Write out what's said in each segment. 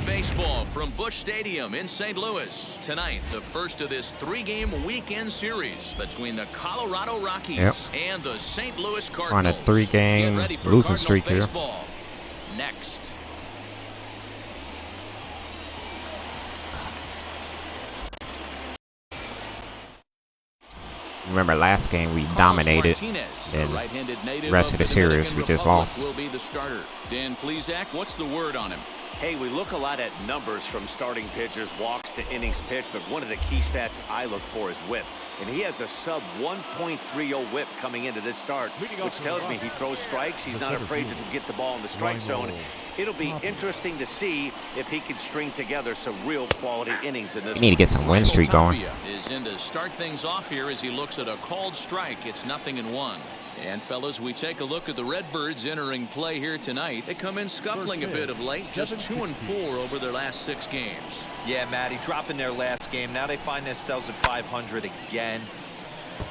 of baseball from Busch Stadium in St. Louis. Tonight, the first of this 3-game weekend series between the Colorado Rockies and the St. Louis Cardinals. On a 3-game losing streak here. Baseball. Next. Remember last game we dominated, and the rest of the series we just lost. Will be the starter. Dan Plesac, what's the word on him? Hey, we look a lot at numbers from starting pitchers, walks to innings pitched, but one of the key stats I look for is whip. And he has a sub 1.30 whip coming into this start, which tells me he throws strikes. He's not afraid to get the ball in the strike zone. It'll be interesting to see if he can string together some real quality innings in this. We need to get some win streak going. Is in to start things off here as he looks at a called strike. It's 0-1. And fellas, we take a look at the Redbirds entering play here tonight. They come in scuffling a bit of late, just 2-4 over their last 6 games. Yeah, Matty, dropping their last game. Now they find themselves at 500 again.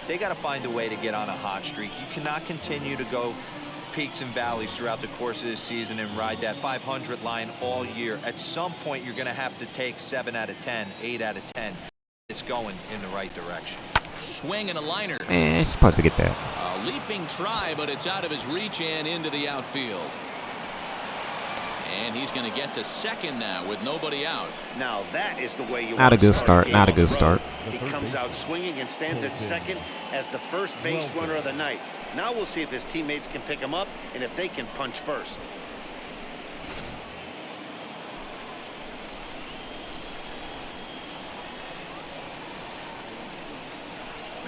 They got to find a way to get on a hot streak. You cannot continue to go peaks and valleys throughout the course of the season and ride that 500 line all year. At some point, you're going to have to take 7 out of 10, 8 out of 10. It's going in the right direction. Swing and a liner. Man, he's supposed to get that. A leaping try, but it's out of his reach and into the outfield. And he's going to get to second now with nobody out. Now that is the way you Not a good start. Not a good start. He comes out swinging and stands at second as the first base runner of the night. Now we'll see if his teammates can pick him up and if they can punch first.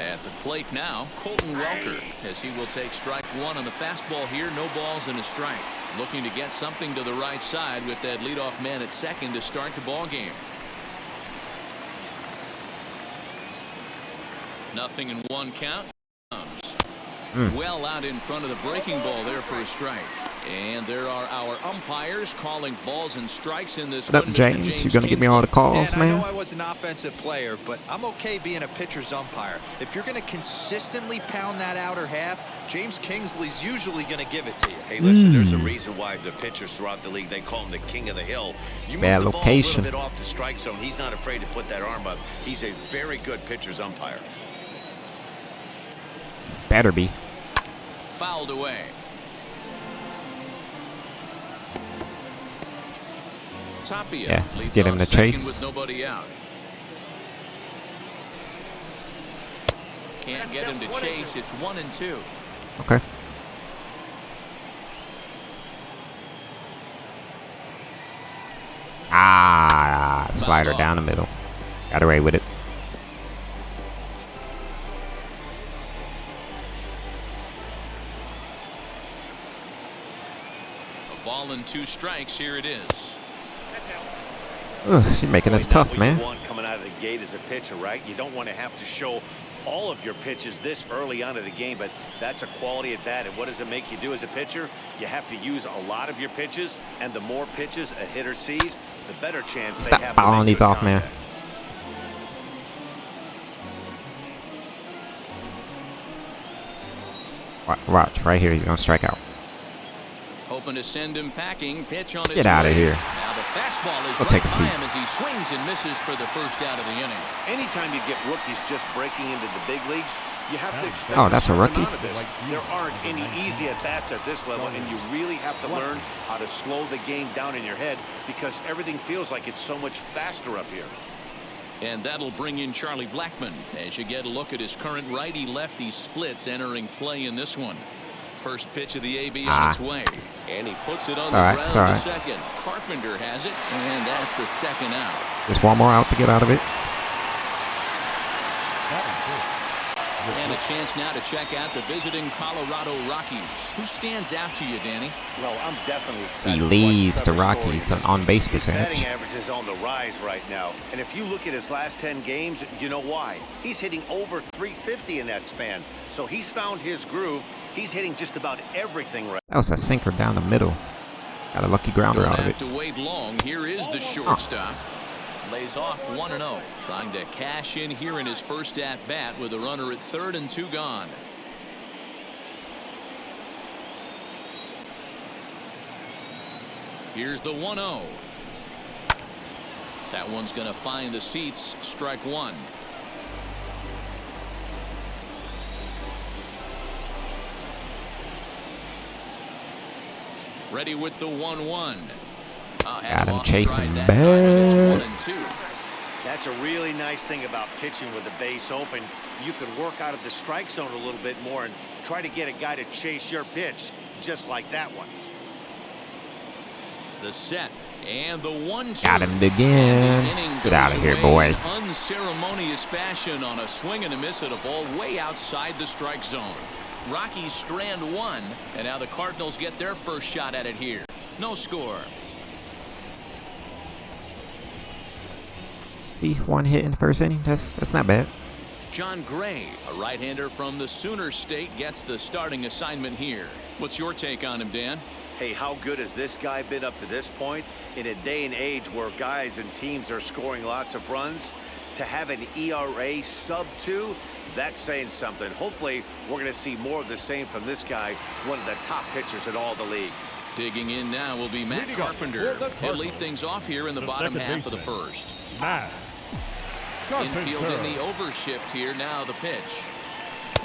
At the plate now, Colton Welker, as he will take strike 1 on the fastball here. No balls and a strike. Looking to get something to the right side with that leadoff man at second to start the ball game. 0-1 count. Well out in front of the breaking ball there for a strike. And there are our umpires calling balls and strikes in this one. What up, James? You gonna give me all the calls, Dan, man? I know I was an offensive player, but I'm okay being a pitcher's umpire. If you're gonna consistently pound that outer half, James Kingsley's usually gonna give it to you. Hey, listen, there's a reason why the pitchers throughout the league, they call him the king of the hill. You move the ball a little bit off the strike zone, he's not afraid to put that arm up. He's a very good pitcher's umpire. Better be. Fouled away. Tapia yeah, just get him to chase. With nobody out. Can't get him to chase. It's 1-2. Okay. Slider down the middle. Got away with it. A ball and 2 strikes. Here it is. She's making us tough, man. You want coming out of the gate as a pitcher, right? You don't want to have to show all of your pitches this early on in the game, but that's a quality at bat. And what does it make you do as a pitcher? You have to use a lot of your pitches, and the more pitches a hitter sees, the better chance they have to make Stop fouling these off, contact. Man. Watch, right here, he's gonna strike out. Hoping to send him packing. Pitch on his Get out of here. Now the fastball is We'll right take a by seat. him as he swings and misses for the first out of the inning. Anytime you get rookies just breaking into the big leagues, you have to expect that's a rookie. amount of this. There aren't any easy at-bats at this level, and you really have to learn how to slow the game down in your head because everything feels like it's so much faster up here. And that'll bring in Charlie Blackmon as you get a look at his current righty-lefty splits entering play in this one. First pitch of the AB on its way. And he puts it on the ground to second. Carpenter has it, and that's the second out. Just one more out to get out of it. And a chance now to check out the visiting Colorado Rockies. Who stands out to you, Danny? Well, I'm definitely excited. He leads the Rockies on base percentage. His batting average is on the rise right now. And if you look at his last 10 games, you know why. He's hitting over 350 in that span. So he's found his groove. He's hitting just about everything right. That was a sinker down the middle. Got a lucky grounder out of it. Don't have to wait long. Here is the shortstop. Lays off 1-0. Trying to cash in here in his first at-bat with a runner at third and 2 gone. Here's the 1-0. That one's going to find the seats. Strike one. Ready with the 1-1. Got him chasing bad. That's a really nice thing about pitching with the base open. You can work out of the strike zone a little bit more and try to get a guy to chase your pitch, just like that one. The set and the 1-2. Got him again. Get out of here, boy. In unceremonious fashion on a swing and a miss at a ball way outside the strike zone. Rockies strand one, and now the Cardinals get their first shot at it here. No score. See, one hit in the first inning. That's not bad. John Gray, a right-hander from the Sooner State, gets the starting assignment here. What's your take on him, Dan? Hey, how good has this guy been up to this point? In a day and age where guys and teams are scoring lots of runs, to have an ERA sub-2, that's saying something. Hopefully, we're going to see more of the same from this guy, one of the top pitchers in all the league. Digging in now will be Matt Carpenter. He'll lead things off here in the bottom half of the first. Infield in the overshift here. Now the pitch.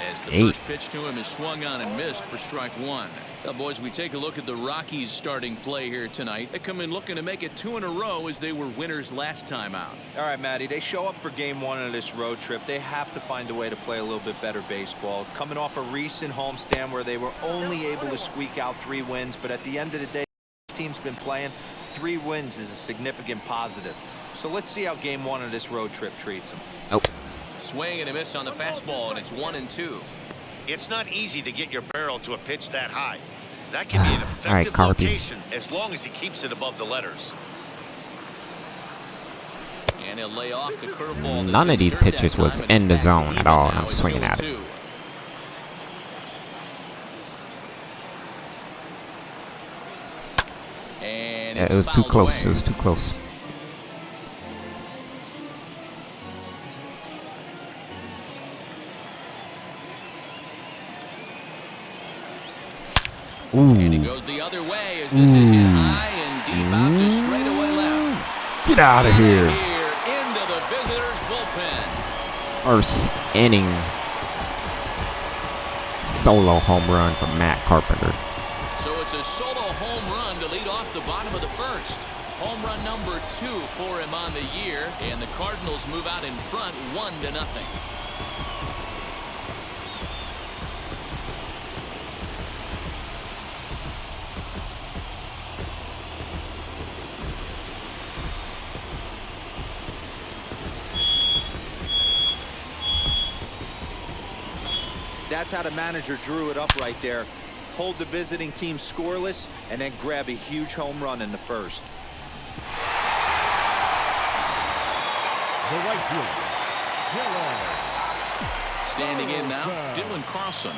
As the first pitch to him is swung on and missed for strike one. Now, boys, we take a look at the Rockies starting play here tonight. They come in looking to make it 2 in a row as they were winners last time out. All right, Matty, they show up for game 1 of this road trip. They have to find a way to play a little bit better baseball. Coming off a recent homestand where they were only able to squeak out 3 wins, but at the end of the day, this team's been playing. 3 wins is a significant positive. So let's see how game 1 of this road trip treats them. Nope. Swing and a miss on the fastball, and it's 1-2. It's not easy to get your barrel to a pitch that high. That can be an effective location as long as he keeps it above the letters. And he'll lay off the curveball. None of these pitches was in the zone at all. I'm swinging at it. And it was too close. It was too close. Ooh. And it goes the other way as this is hit high and deep out to straightaway left. Get out of here. Into the visitors' bullpen. First inning solo home run from Matt Carpenter. So it's a solo home run to lead off the bottom of the first. Home run number 2 for him on the year, and the Cardinals move out in front 1-0. That's how the manager drew it up right there. Hold the visiting team scoreless and then grab a huge home run in the first. The right fielder, standing in now, Dylan Carlson.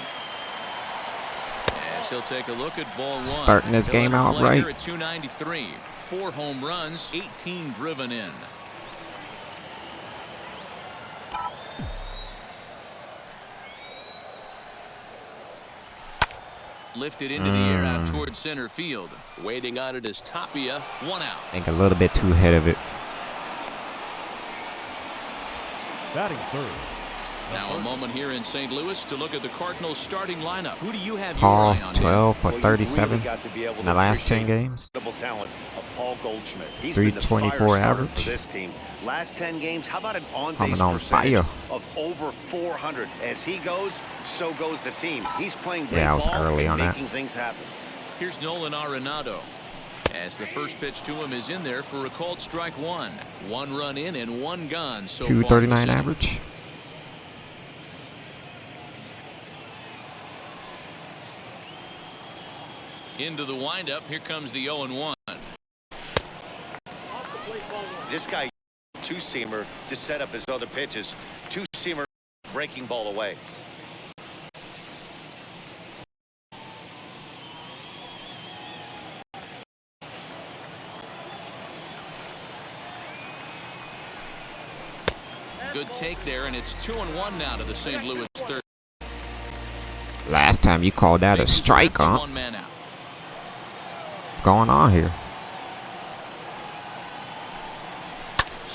As he'll take a look at ball 1. Starting this game out right. At 293, 4 home runs, 18 driven in. Lifted into the air out towards center field. Waiting on it is Tapia. 1 out. I think a little bit too ahead of it. batting third. Now a moment here in St. Louis to look at the Cardinals starting lineup. Who do you have your Paul, eye on 12 here? for 37 in the last 10 games. Talent of Paul Goldschmidt. He's 324 average. For this team. Last 10 games, how about an on-base Coming on percentage fire. of over 400? As he goes, so goes the team. He's playing great Yeah, I was ball early and on that. making things happen. Here's Nolan Arenado. As the first pitch to him is in there for a called strike one. 1 run in and 1 gone so far. 239 average. Into the windup. Here comes the 0-1. This guy, two-seamer to set up his other pitches. Two-seamer breaking ball away. Good take there, and it's 2-1 now to the St. Louis third. Last time you called that a strike, huh? 1 man out. What's going on here?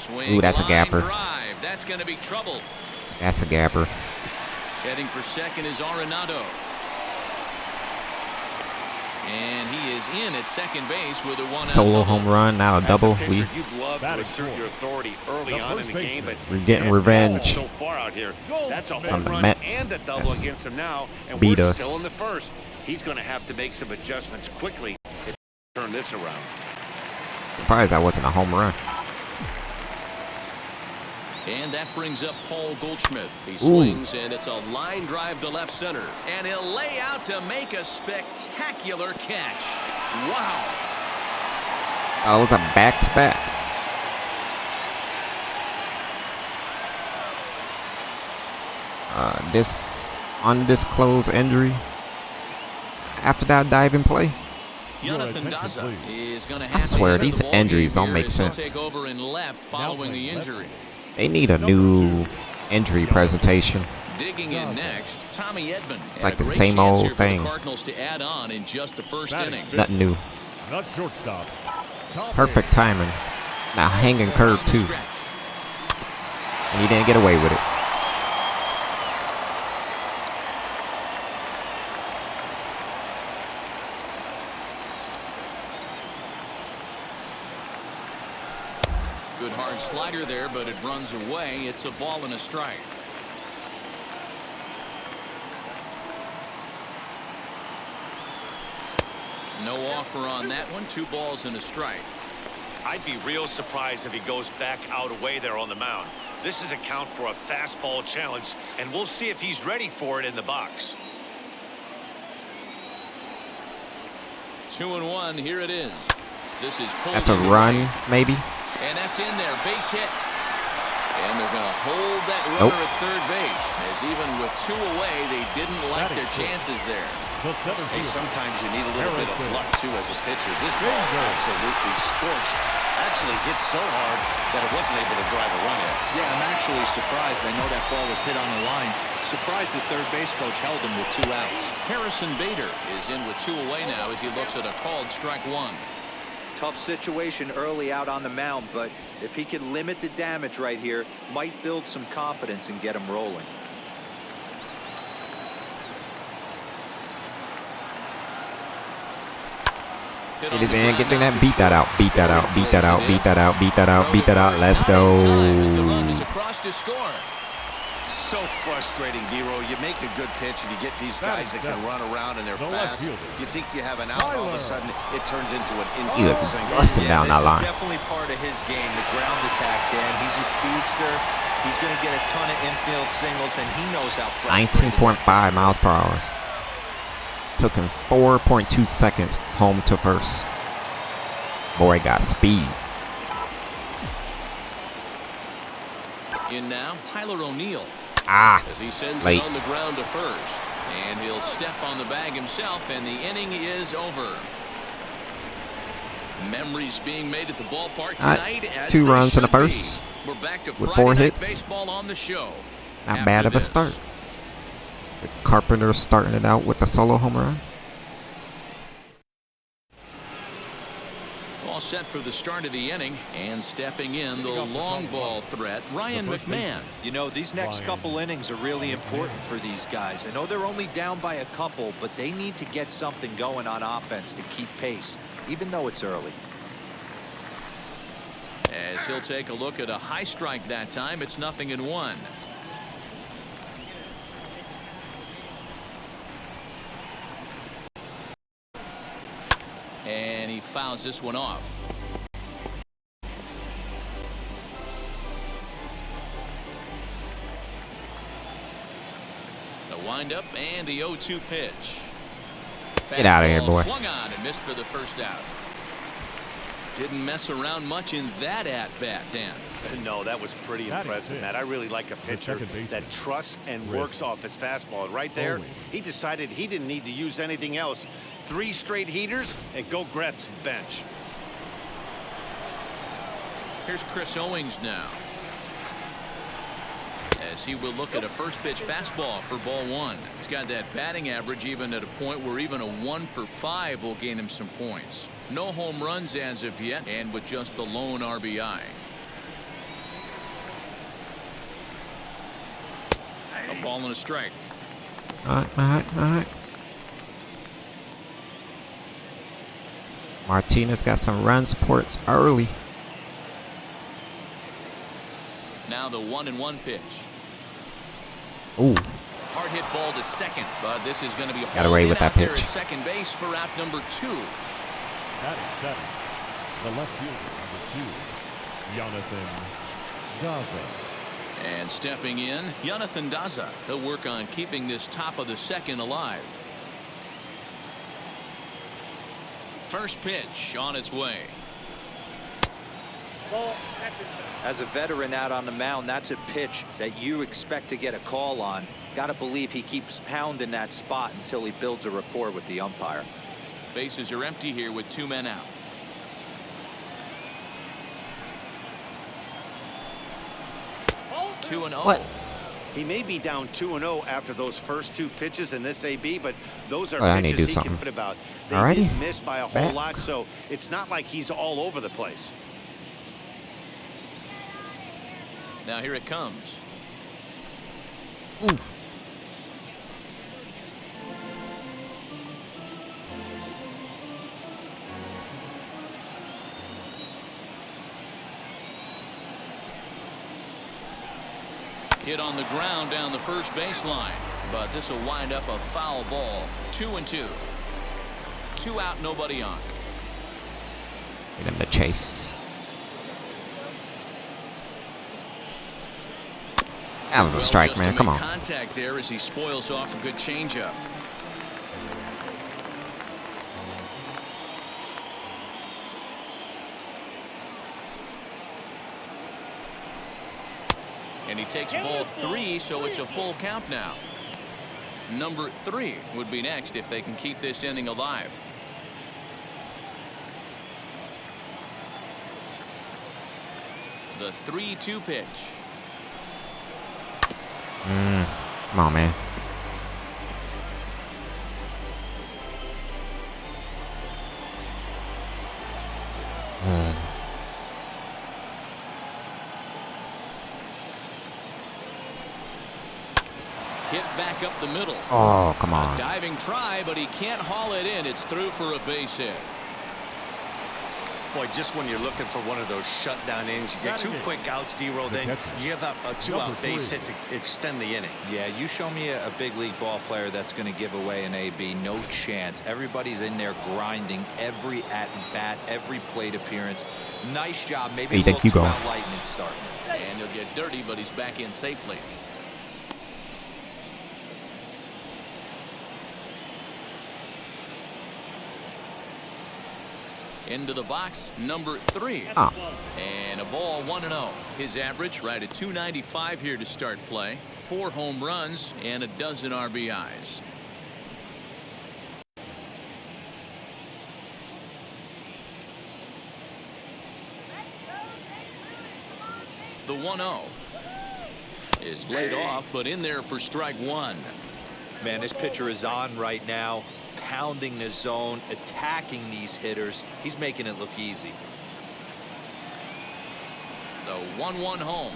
Swing Ooh, that's a line gapper. drive. That's going to be trouble. That's a gapper. Heading for second is Arenado. And he is in at second base with a one-out Solo double. home run, now a double. As a pitcher, you'd love to assert your authority early on in the game, but We're getting he has revenge. so far out here. That's a From home the run Mets. and a double That's against him now, and beat we're us. still in the first. He's going to have to make some adjustments quickly if he turn this around. Surprised that wasn't a home run. And that brings up Paul Goldschmidt. He swings, and it's a line drive to left center. And he'll lay out to make a spectacular catch. Wow. Oh, it was a back-to-back. This undisclosed injury after that diving play. Jonathan Daza is going to I have swear, to these enter the injuries ballgame don't make here as he'll sense. take over in left following the injury. They need a new injury presentation. Digging in next, Tommy Edman. Like A the great same chance old here for the thing. Cardinals to add on in just the first inning. Nothing new. Not shortstop. Perfect timing. Now hanging curve too. And he didn't get away with it. Good hard slider there, but it runs away. It's a ball and a strike. No offer on that one. 2 balls and a strike. I'd be real surprised if he goes back out away there on the mound. This is a count for a fastball challenge, and we'll see if he's ready for it in the box. 2-1. Here it is. This is pulled. That's a into run, right. maybe. And that's in there. Base hit. And they're going to hold that Nope. runner at third base, as even with 2 away, they didn't like their chances there. Hey, sometimes you need a little bit of luck, too, as a pitcher. This ball absolutely scorched. Actually hit so hard that it wasn't able to drive a run in. Yeah, I'm actually surprised. I know that ball was hit on the line. Surprised the third base coach held him with 2 outs. Harrison Bader is in with 2 away now as he looks at a called strike 1. Tough situation early out on the mound, but if he can limit the damage right here, might build some confidence and get him rolling. Get it in, get that, beat that out, beat that out, beat that out, beat that out, beat that out, beat that out. Let's go. The run is across to score. So frustrating, Vero. You make a good pitch and you get these guys that can run around and they're fast. You think you have an out, all of a sudden it turns into an You infield single. busting down that line. This is definitely part of his game, the ground attack, Dan. He's a speedster. He's going to get a ton of infield singles, and he knows how frustrating. 19.5 miles per hour. Took him 4.2 seconds home to first. Boy got speed. In now, Tyler O'Neill. As he sends late. it on the ground to first. And he'll step on the bag himself, and the inning is over. Memories being made at the ballpark tonight. As 2 they runs in the should be. first. We're back to with Friday 4 Night hits. Baseball on the show. Not After bad of a this. start. With Carpenter starting it out with a solo home run. All set for the start of the inning, and stepping in the long ball threat, Ryan McMahon. You know, these next couple innings are really important for these guys. I know they're only down by a couple, but they need to get something going on offense to keep pace, even though it's early. As he'll take a look at a high strike that time, it's 0-1. And he fouls this one off. The windup and the 0-2 pitch. Get out of here, Fastball boy. Swung on and missed for the first out. Didn't mess around much in that at-bat, Dan. No, that was pretty impressive, Matt. I really like a pitcher that trusts and works off his fastball. Right there, he decided he didn't need to use anything else. 3 straight heaters and go grab some bench. Here's Chris Owings now, as he will look at a first pitch fastball for ball 1. He's got that batting average even at a point where even a 1 for 5 will gain him some points. No home runs as of yet, and with just the lone RBI. A ball and a strike. All right. Martinez got some run supports early. Now the 1-1 pitch. Ooh. Hard hit ball to second, but this is going to be Got away with that pitch. At second base for out number 2. Batting seven, the left fielder, number 2, Jonathan Daza. And stepping in, Jonathan Daza. He'll work on keeping this top of the second alive. First pitch on its way. As a veteran out on the mound, that's a pitch that you expect to get a call on. Got to believe he keeps pounding that spot until he builds a rapport with the umpire. Bases are empty here with 2 men out. Two and 0. What? He may be down 2-0 after those first 2 pitches in this AB, but those are I need to pitches do he something. can put about. They Alrighty. didn't miss by a whole Back. lot, so it's not like he's all over the place. Now here it comes. Ooh. Hit on the ground down the first baseline, but this will wind up a foul ball. 2-2. 2 out, nobody on. Get him to chase. That was a strike, Just man. to Come make on. contact there as he spoils off a good changeup. And he takes ball 3, so it's a full count now. Number 3 would be next if they can keep this inning alive. The 3-2 pitch. Come on, man. Hit back up the middle. Oh, come A on. diving try, but he can't haul it in. It's through for a base hit. Boy, just when you're looking for one of those shutdown innings, you get 2 quick outs, D-roll, then you give up a 2-out base hit to extend the inning. Yeah, you show me a big league ball player that's going to give away an AB. No chance. Everybody's in there grinding every at-bat, every plate appearance. Nice job. Maybe Hey, a little thank you, 2-out lightning start. And he'll get dirty, but he's back in safely. Into the box, number 3. Oh. And a ball 1-0. His average right at .295 here to start play. 4 home runs and a dozen RBIs. The 1-0 is laid off, but in there for strike 1. Man, this pitcher is on right now, pounding the zone, attacking these hitters. He's making it look easy. The 1-1 home.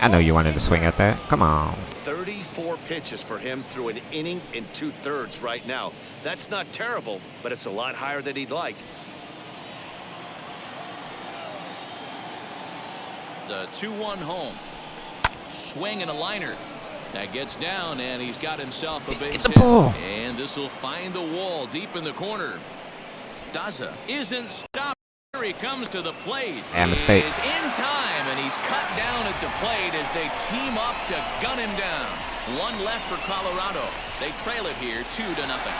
I know you wanted to swing at that. Come on. 34 pitches for him through an inning and 2/3 right now. That's not terrible, but it's a lot higher than he'd like. The 2-1 home. Swing and a liner. That gets down, and he's got himself a base the hit. ball. And this will find the wall deep in the corner. Daza isn't stopped. Here he comes to the plate. And mistake. He is in time, and he's cut down at the plate as they team up to gun him down. 1 left for Colorado. They trail it here 2-0.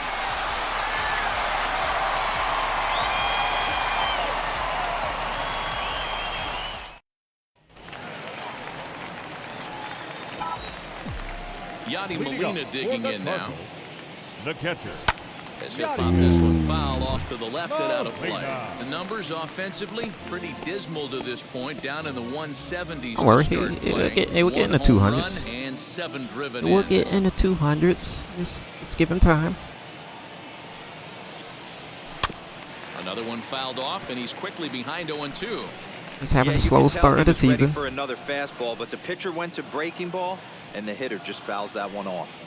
Yadi Molina digging in now. The catcher. As he'll pop this one foul off to the left and out of play. The numbers offensively pretty dismal to this point, down in the 170s Don't worry, to start play. it will get in the 1 home 200s. run and 7 driven We'll in. get in the 200s. Let's give him time. Another one fouled off, and he's quickly behind 0-2. He's having a you slow can tell start he of the was ready season. for another fastball, but the pitcher went to breaking ball, and the hitter just fouls that one off.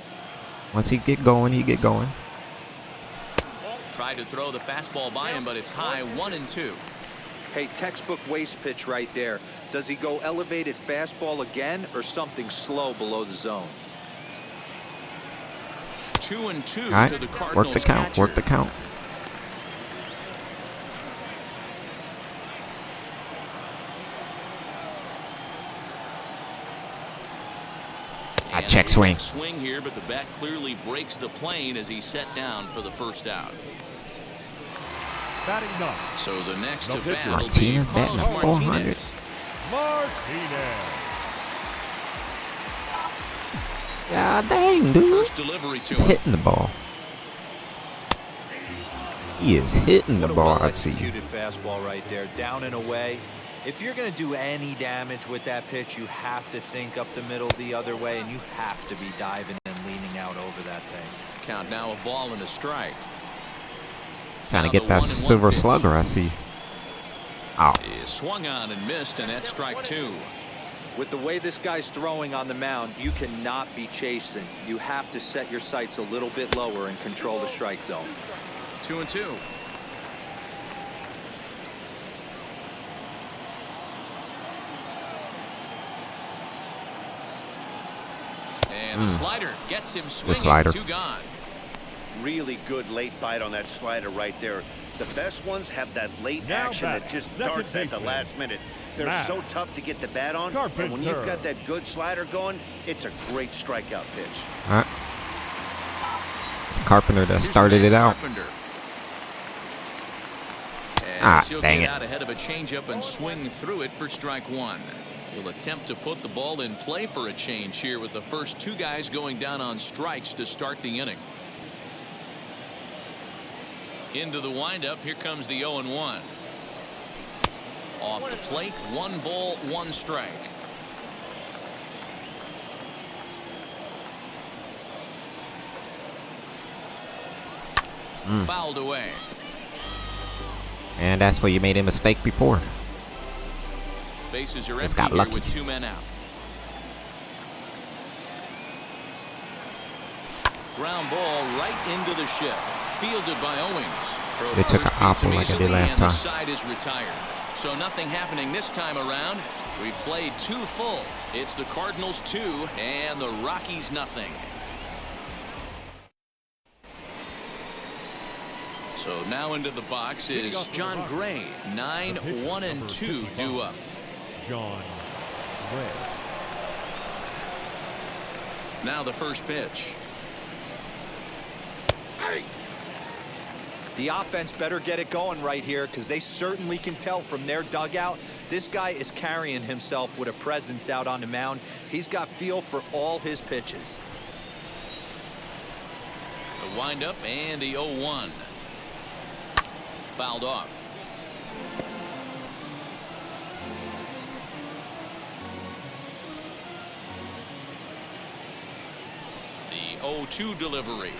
Once he get going, he get going. Tried to throw the fastball by him, but it's high, 1-2. Hey, textbook waste pitch right there. Does he go elevated fastball again or something slow below the zone? 2-2 All right, to the Cardinals work the count, catcher. work the count. A check swing. Swing here, but the bat clearly breaks the plane as he's set down for the first out. Batting ninth, So the next No to bat pitcher. will be Martinez batting Carlos a 400. Martinez. Martinez. God dang, dude. First delivery to He's him. hitting the ball. He is hitting the What a ball, I see. well-executed fastball right there, down and away. If you're going to do any damage with that pitch, you have to think up the middle the other way, and you have to be diving and leaning out over that thing. Count now, a ball and a strike. Trying to Now get the that 1-1 silver pitch. slugger, I see. Oh, Is swung on and missed, and that's strike 2. With the way this guy's throwing on the mound, you cannot be chasing. You have to set your sights a little bit lower and control the strike zone. 2-2. And the slider gets him swinging. slider. 2 gone. Really good late bite on that slider right there. The best ones have that late Now action that batting, just second starts at the baseman. last minute. They're Matt. so tough to get the bat on. And when Carpenter. you've got that good slider going, it's a great strikeout pitch. all right. It's Carpenter that Here's started Matt it out. Carpenter. Ah, As he'll dang get it. out ahead of a changeup and swing through it for strike 1. He'll attempt to put the ball in play for a change here with the first 2 guys going down on strikes to start the inning. Into the windup, here comes the 0-1. Off the plate, 1 ball, 1 strike. Fouled away. And that's where you made a mistake before. Bases are Just empty got here lucky. with 2 men out. Ground ball right into the shift. Fielded by Owings. Throw They took first an beats him apple like I did easily, last and time. the side is retired. So nothing happening this time around. We played 2 full. It's the Cardinals 2 and the Rockies nothing. So now into the box is John Gray. 9, 1, and 2 due up. John Gray. Now the first pitch. The offense better get it going right here because they certainly can tell from their dugout this guy is carrying himself with a presence out on the mound. He's got feel for all his pitches. The windup and the 0-1. Fouled off. The 0-2 delivery.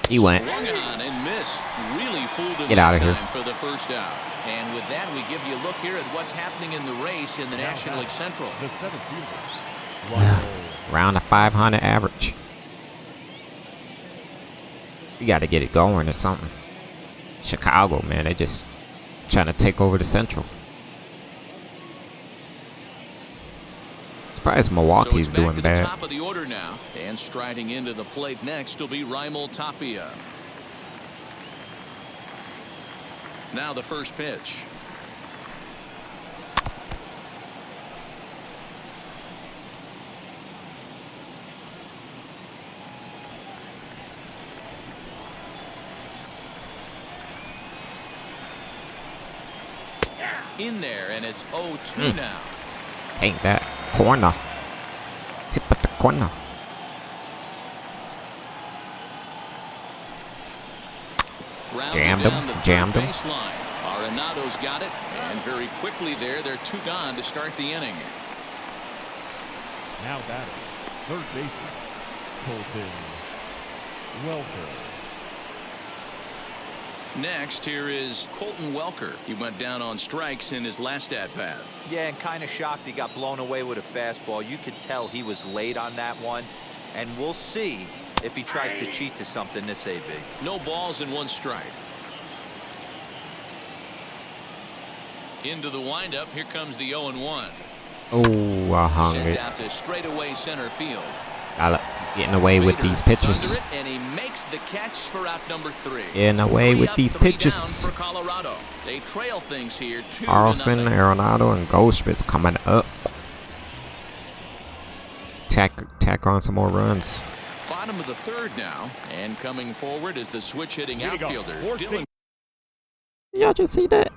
He went. Swung on and missed. Really fooled him Get that outta here. time for the first out. And with that, we give you a look here at what's happening in the race in the National League Central. The 7th fielder. Yeah. Ronald. Around a 500 average. You got to get it going or something. Chicago, man, they just trying to take over the Central. Surprised Milwaukee's so it's back doing to bad. the top of the order now. And striding into the plate next will be Raimel Tapia. Now the first pitch. In there, and it's 0-2 now. Ain't that corner? Tip at the corner. Grounded Jammed down him, the third jammed him. baseline. Arenado's got it, and very quickly there, they're 2 gone to start the inning. Now batting. Third baseman. Colton Welker. Next, here is Colton Welker. He went down on strikes in his last at-bat. Yeah, and kind of shocked he got blown away with a fastball. You could tell he was late on that one. And we'll see if he tries to cheat to something this AB. No balls and 1 strike. Into the windup. Here comes the 0-1. Oh, I hung Sent it. out to straightaway center field. Getting away with these pitches. Under it, and he makes the catch for out number 3. Getting away with these 3 pitches. down for Colorado. They trail things here 2-0. Carlson, Arenado, and Goldschmidt's coming up. Tack on some more runs. Bottom of the 3rd now, and coming forward is the switch-hitting outfielder, Dylan. Y'all just see that?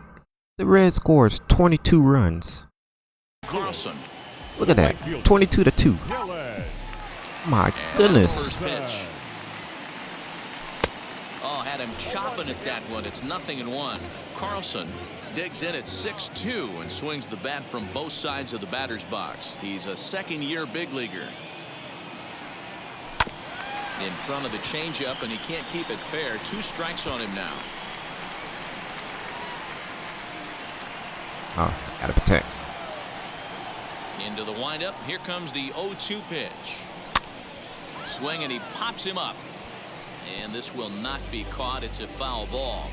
The Reds scores 22 runs. Carlson. Look at that, 22-2. My goodness. First pitch. Oh, had him chopping at that one. It's 0-1. Carlson digs in at 6-2 and swings the bat from both sides of the batter's box. He's a second-year big leaguer. In front of the changeup, and he can't keep it fair. 2 strikes on him now. Oh, gotta protect. Into the windup. Here comes the 0-2 pitch. Swing, and he pops him up. And this will not be caught. It's a foul ball.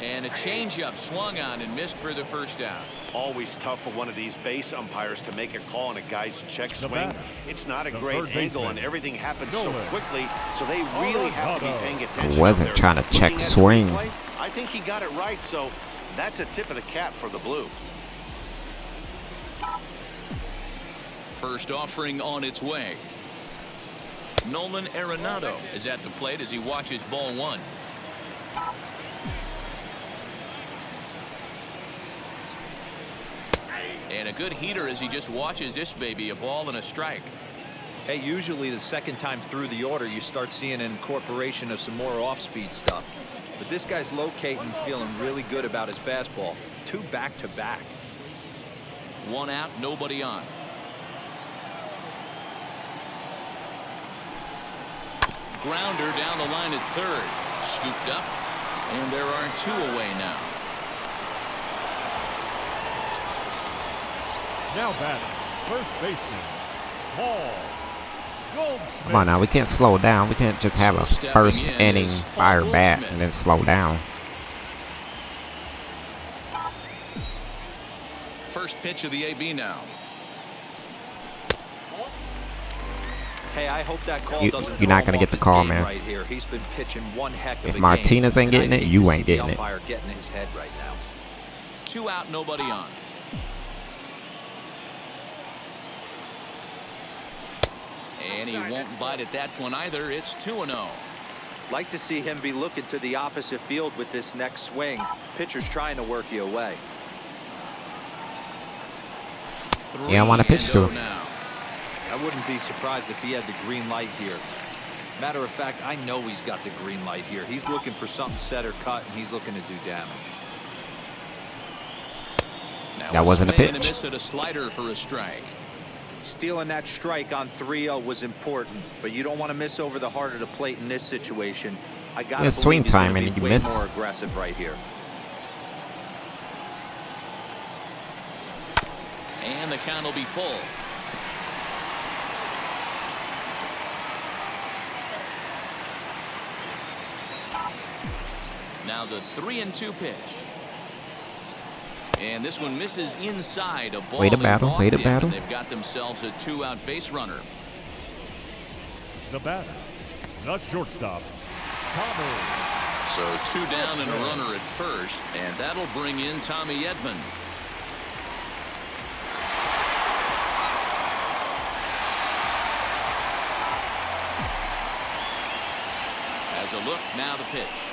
And a changeup swung on and missed for the first down. Always tough for one of these base umpires to make a call on a guy's check swing. It's not a great angle, and everything happens so quickly, so they really have to be paying attention. I wasn't trying to check swing. I think he got it right, so that's a tip of the cap for the Blue. First offering on its way. Nolan Arenado is at the plate as he watches ball 1. And a good heater as he just watches this baby, a ball and a strike. Hey, usually the second time through the order, you start seeing an incorporation of some more off-speed stuff. But this guy's locating, feeling really good about his fastball. 2 back-to-back. 1 out, nobody on. Grounder down the line at 3rd. Scooped up. And there are 2 away now. Now batting, first baseman, Paul Goldschmidt. Come on now, we can't slow down. We can't just have a first inning fire bat and then slow down. First pitch of the AB now. Hey, I hope that call doesn't. You're not gonna get the call, man. Right here, he's been pitching one heck of a If game. Martinez ain't getting it, you ain't getting it. Umpire getting his head right now. 2 out, nobody on. And he won't bite at that one either. It's 2-0. Like to see him be looking to the opposite field with this next swing. Pitcher's trying to work you away. Yeah, I want to pitch to him. Now. I wouldn't be surprised if he had the green light here. Matter of fact, I know he's got the green light here. He's looking for something set or cut, and he's looking to do damage. Now That wasn't a swing and pitch. miss at a slider for a strike. Stealing that strike on 3-0 was important, but you don't want to miss over the heart of the plate in this situation. I got to It's swing believe he's time gonna and be you way miss. more aggressive right here. And the count will be full. Now the 3-2 pitch. And this one misses inside. A ball Way to that battle, walked way to him, battle. and they've got themselves a 2-out base runner. The batter, the shortstop, Tommy. So 2 down and a runner at first, and that'll bring in Tommy Edman. As a look, now the pitch.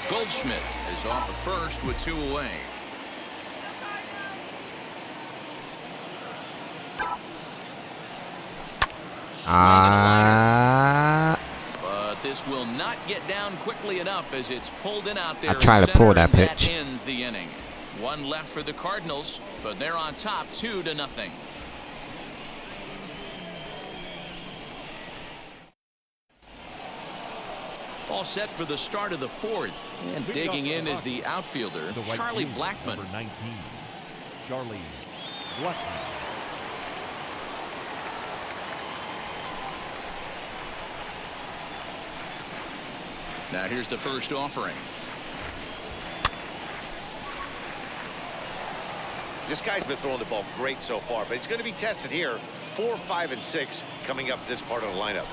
Goldschmidt is off at first with 2 away. But this will not get down quickly enough as it's pulled in out there. I tried to pull that and pitch. That ends the inning. One left for the Cardinals, but they're on top 2-0. All set for the start of the fourth. And digging in is the outfielder, Charlie Blackmon. Number 19, Charlie Blackmon. Now here's the first offering. This guy's been throwing the ball great so far, but he's going to be tested here. 4, 5, and 6 coming up this part of the lineup.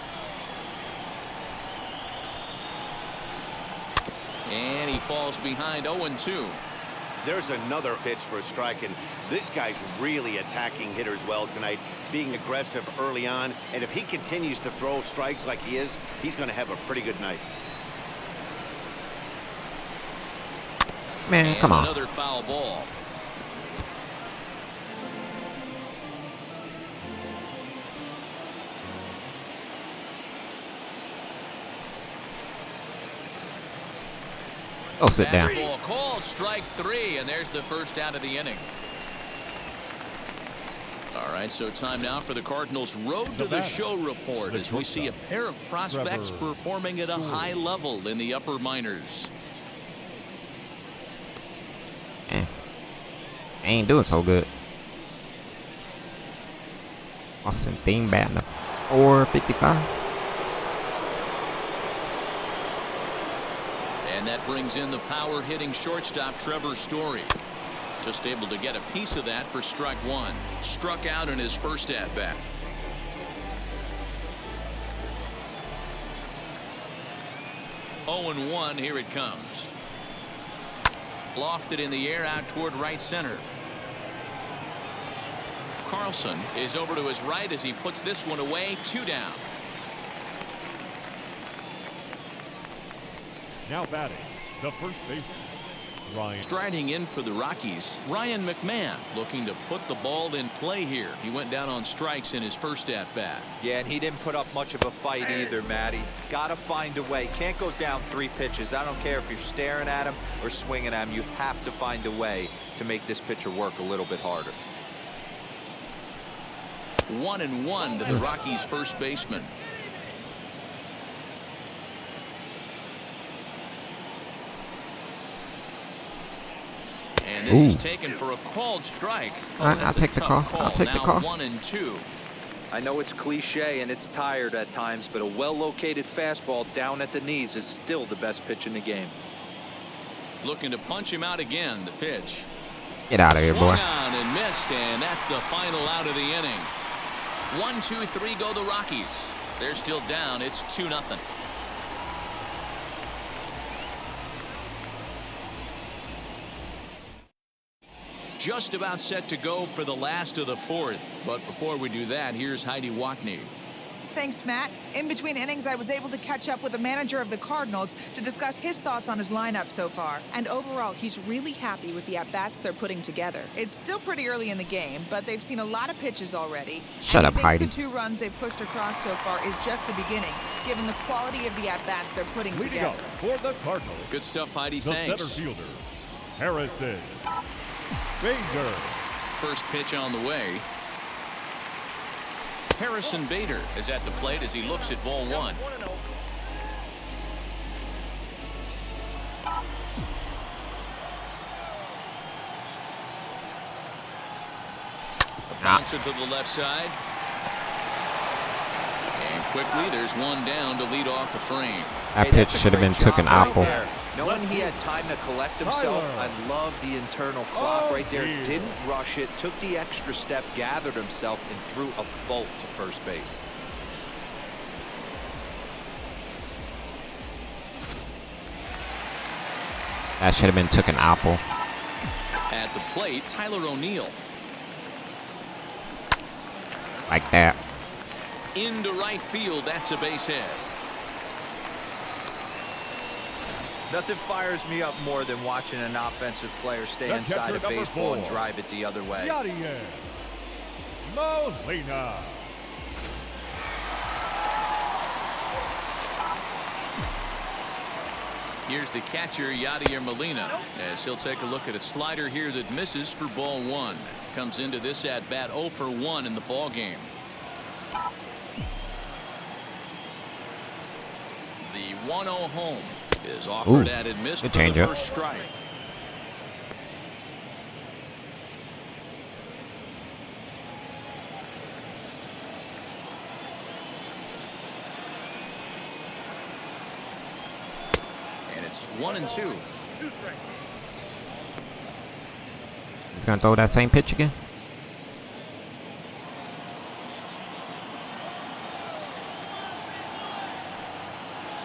And he falls behind 0-2. There's another pitch for a strike, and this guy's really attacking hitters well tonight, being aggressive early on. And if he continues to throw strikes like he is, he's going to have a pretty good night. Man, come on. Another foul ball. Go sit down. Fastball called, strike 3, and there's the first out of the inning. All right, so time now for the Cardinals' Road to the Show report as we see a pair of prospects performing at a high level in the upper minors. Ain't doing so good. Austin Thiem batting .455. And that brings in the power-hitting shortstop Trevor Story. Just able to get a piece of that for strike 1. Struck out in his first at-bat. Oh, 0-1, here it comes. Lofted in the air out toward right center. Carlson is over to his right as he puts this one away. 2 down. Now batting, the first baseman, Ryan. Striding in for the Rockies, Ryan McMahon looking to put the ball in play here. He went down on strikes in his first at-bat. Yeah, and he didn't put up much of a fight either, Matty. Got to find a way. Can't go down 3 pitches. I don't care if you're staring at him or swinging at him. You have to find a way to make this pitcher work a little bit harder. 1-1 to the Rockies' first baseman. And this is taken for a called strike. I'll take the call. I'll take the call. 1-2. I know it's cliche and it's tired at times, but a well-located fastball down at the knees is still the best pitch in the game. Looking to punch him out again. The pitch. Get out of here, boy. Swung on and missed, and that's the final out of the inning. 1, 2, 3 go the Rockies. They're still down. It's 2-0. Just about set to go for the last of the fourth. But before we do that, here's Heidi Watney. Thanks, Matt. In between innings, I was able to catch up with the manager of the Cardinals to discuss his thoughts on his lineup so far. And overall, he's really happy with the at-bats they're putting together. It's still pretty early in the game, but they've seen a lot of pitches already. Shut up, Heidi. The 2 runs they've pushed across so far is just the beginning, given the quality of the at-bats they're putting Leading together. up for the Cardinals, Good stuff, Heidi. the Thanks. center fielder, Harrison Bader. First pitch on the way. Harrison Bader is at the plate as he looks at ball 1. A bouncer to the left side. And quickly there's one down to lead off the frame. That pitch should have been took an apple. Knowing he had time to collect himself, I love the internal clock right there. Didn't rush it, took the extra step, gathered himself, and threw a bolt to first base. That should have been took an apple. At the plate, Tyler O'Neill. Like that. Into right field, that's a base hit. Nothing fires me up more than watching an offensive player stay inside a baseball and drive it the other way. Yadier Molina. Here's the catcher, Yadier Molina, as he'll take a look at a slider here that misses for ball one. Comes into this at bat 0 for 1 in the ball game. The 1-0 home is offered at and missed for the first strike. And it's 1-2. He's going to throw that same pitch again?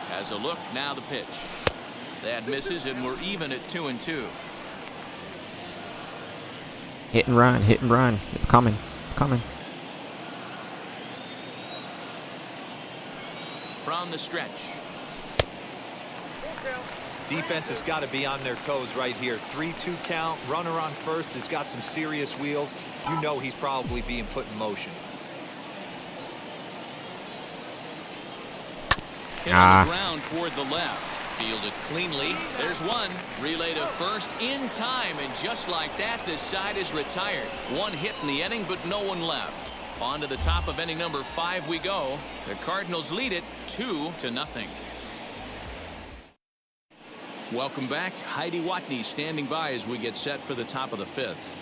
Has a look, now the pitch. That misses, and we're even at 2-2. Hit and run, hit and run. It's coming. It's coming. From the stretch. Defense has got to be on their toes right here. 3-2 count. Runner on first has got some serious wheels. You know he's probably being put in motion. Hit on the ground toward the left. Fielded cleanly. There's one. Relay to first in time, and just like that, this side is retired. One hit in the inning, but no one left. On to the top of inning number 5 we go. The Cardinals lead it 2-0. Welcome back. Heidi Watney standing by as we get set for the top of the 5th.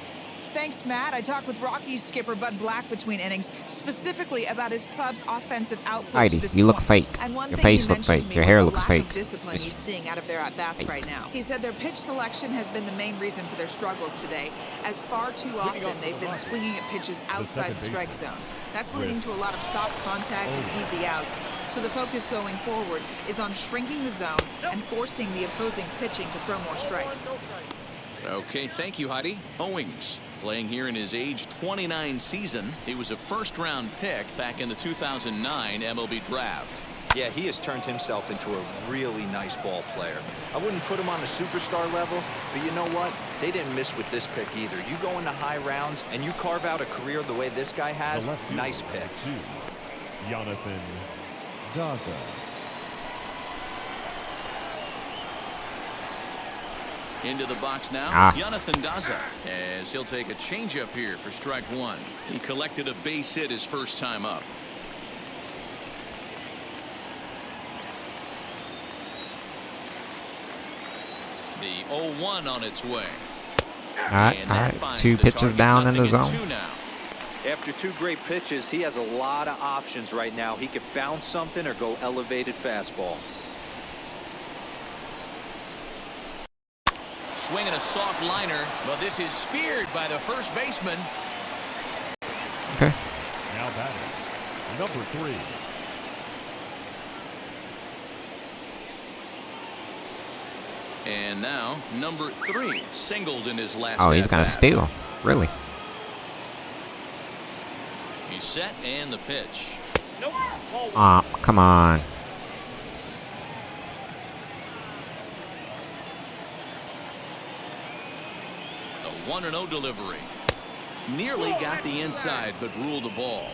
Thanks, Matt. I talked with Rockies skipper Bud Black between innings, specifically about his club's offensive output. Heidi, to this you look point. fake. And one Your thing face he looks fake. mentioned to me Your was hair the looks lack fake. of discipline he's seeing out of their at-bats right now. He said their pitch selection has been the main reason for their struggles today, as far too often they've been swinging at pitches outside the strike zone. That's leading to a lot of soft contact and easy outs. So the focus going forward is on shrinking the zone and forcing the opposing pitching to throw more strikes. Okay, thank you, Heidi. Owings, playing here in his age 29 season. He was a first-round pick back in the 2009 MLB draft. Yeah, he has turned himself into a really nice ball player. I wouldn't put him on the superstar level, but you know what? They didn't miss with this pick either. You go into high rounds and you carve out a career the way this guy has, nice pick. Jonathan Daza. Into the box now, Jonathan Daza, as he'll take a changeup here for strike 1. He collected a base hit his first time up. The 0-1 on its way. All right. 2 pitches down in the zone. After 2 great pitches, he has a lot of options right now. He could bounce something or go elevated fastball. Swinging a soft liner, but this is speared by the first baseman. Okay. Now batting, number 3. And now, number 3, singled in his last Oh, he's going to steal. Really? He's set, and the pitch. Come on. A 1-0 delivery. Nearly got the inside, but ruled the ball.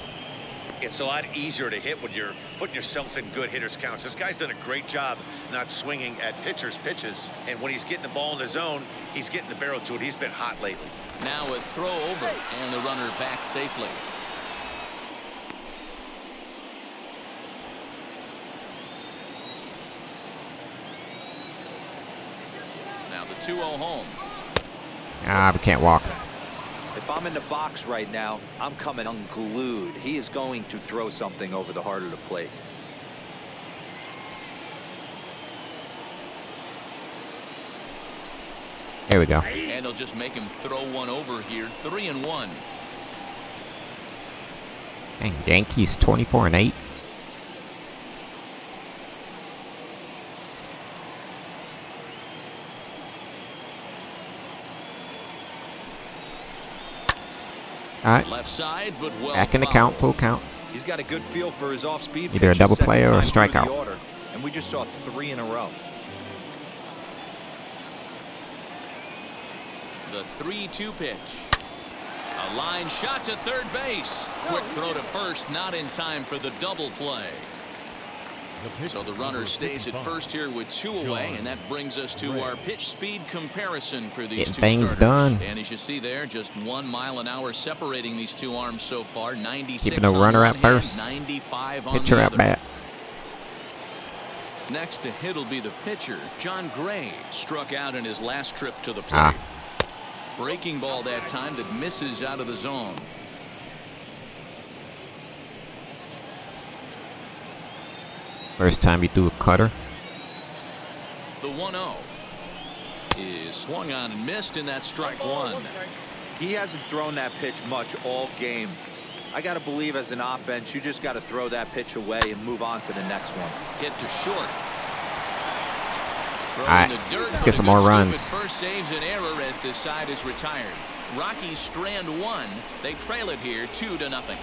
It's a lot easier to hit when you're putting yourself in good hitters' counts. This guy's done a great job not swinging at pitchers' pitches. And when he's getting the ball in the zone, he's getting the barrel to it. He's been hot lately. Now a throw over, and the runner back safely. Now the 2-0 home. We can't walk. If I'm in the box right now, I'm coming unglued. He is going to throw something over the heart of the plate. Here we go. And they'll just make him throw one over here. 3-1. Dang, Yankees 24-8. All right. Left side, but well Back in the count, full count. He's got a good feel for his off-speed. Either a pitches, double second play or a time through the strikeout. order, and we just saw 3 in a row. The 3-2 pitch. A line shot to third base. Quick throw to first, not in time for the double play. So the runner stays at first here with 2 away, and that brings us to our pitch speed comparison for these Getting two things starters. done. And as you see there, just 1 mile an hour separating these two arms so far. 96 Keeping the on runner one at hand, first. 95 on Pitcher the at other. bat. Next to hit will be the pitcher. John Gray struck out in his last trip to the plate. Breaking ball that time that misses out of the zone. First time he threw a cutter. The 1-0 is swung on and missed, and that's strike one. He hasn't thrown that pitch much all game. I got to believe as an offense, you just got to throw that pitch away and move on to the next one. Hit to short. All right, let's get some more runs. First saves an error as this side is retired. Rockies strand 1. They trail it here 2-0.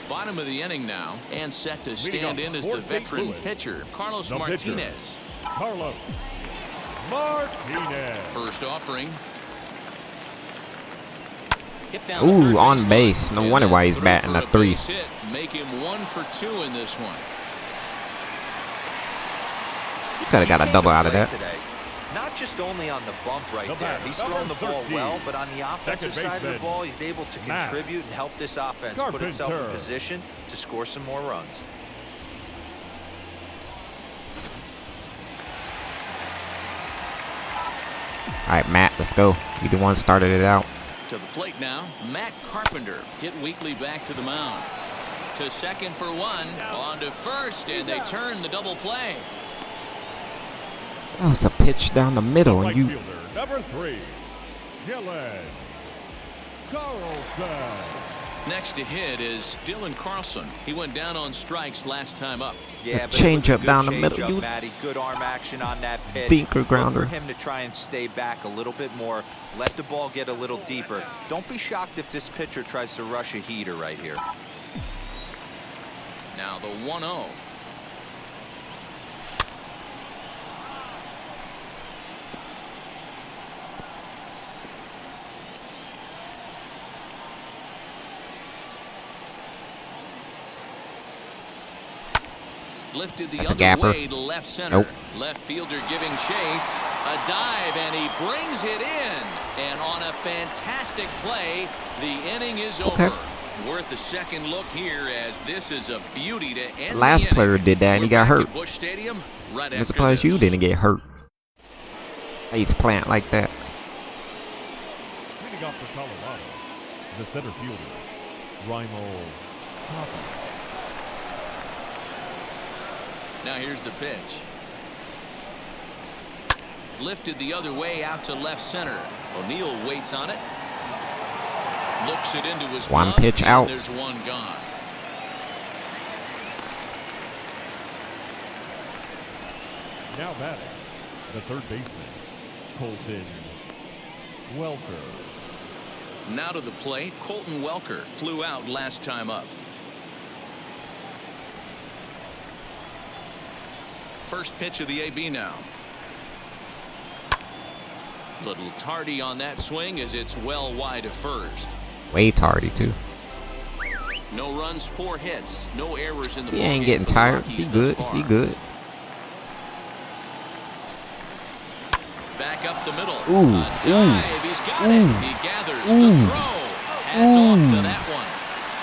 Bottom of the inning now, and set to stand in as the veteran pitcher, Carlos Martinez. Carlos Martinez. First offering. Ooh, on base. No wonder why he's batting a 3. Hit, make him 1 for 2 in this one. You could have got a double out of that. Today. Not just only on the bump right there. He's throwing the ball well, but on the offensive side of the ball, he's able to contribute and help this offense put itself in position to score some more runs. All right, Matt, let's go. You the one started it out. To the plate now, Matt Carpenter hit weakly back to the mound. To second for 1, on to first, and they turn the double play. That was a pitch down the middle, and you. Fielder, number 3, Dylan Carlson. Next to hit is Dylan Carlson. He went down on strikes last time up. Yeah, change up down the middle. You Matty, good arm action on that pitch. Sinker grounder. Look for him to try and stay back a little bit more. Let the ball get a little deeper. Don't be shocked if this pitcher tries to rush a heater right here. Now the 1-0. Lifted the other way to left center. Nope. Left fielder giving chase. A dive, and he brings it in. And on a fantastic play, the inning is over. Worth a second look here, as this is a beauty to end Last the inning. player did that, and he got hurt. Busch Stadium, right I'm surprised you didn't get hurt. Face plant like that. Leading off for Colorado, the center fielder, Raimo Tapia. Now here's the pitch. Lifted the other way out to left center. O'Neill waits on it. Looks it into his One glove, pitch and out. There's one gone. Now batting, the third baseman, Colton Welker. Now to the plate, Colton Welker flew out last time up. First pitch of the AB now. Little tardy on that swing as it's well wide of first. Way tardy, too. No runs, 4 hits, no errors in the ball. He ain't game getting for the tired. Rockies He thus good. far. He good. Back up the middle. Ooh, A dive. He's got it. He gathers the throw. Hats off to that one.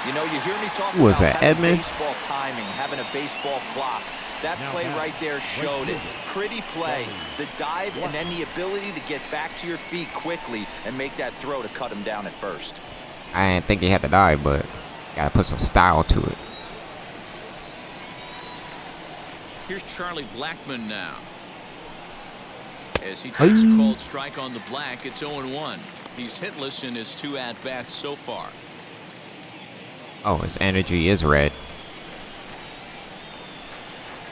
You know, you hear me talk Who was about that, having Edmund? baseball timing, having a baseball clock. That play right there showed it. Pretty play. The dive and then the ability to get back to your feet quickly and make that throw to cut him down at first. I didn't think he had to die, but gotta put some style to it. Here's Charlie Blackmon now. As he takes a cold strike on the black, it's 0-1. He's hitless in his 2 at-bats so far. Oh, his energy is red.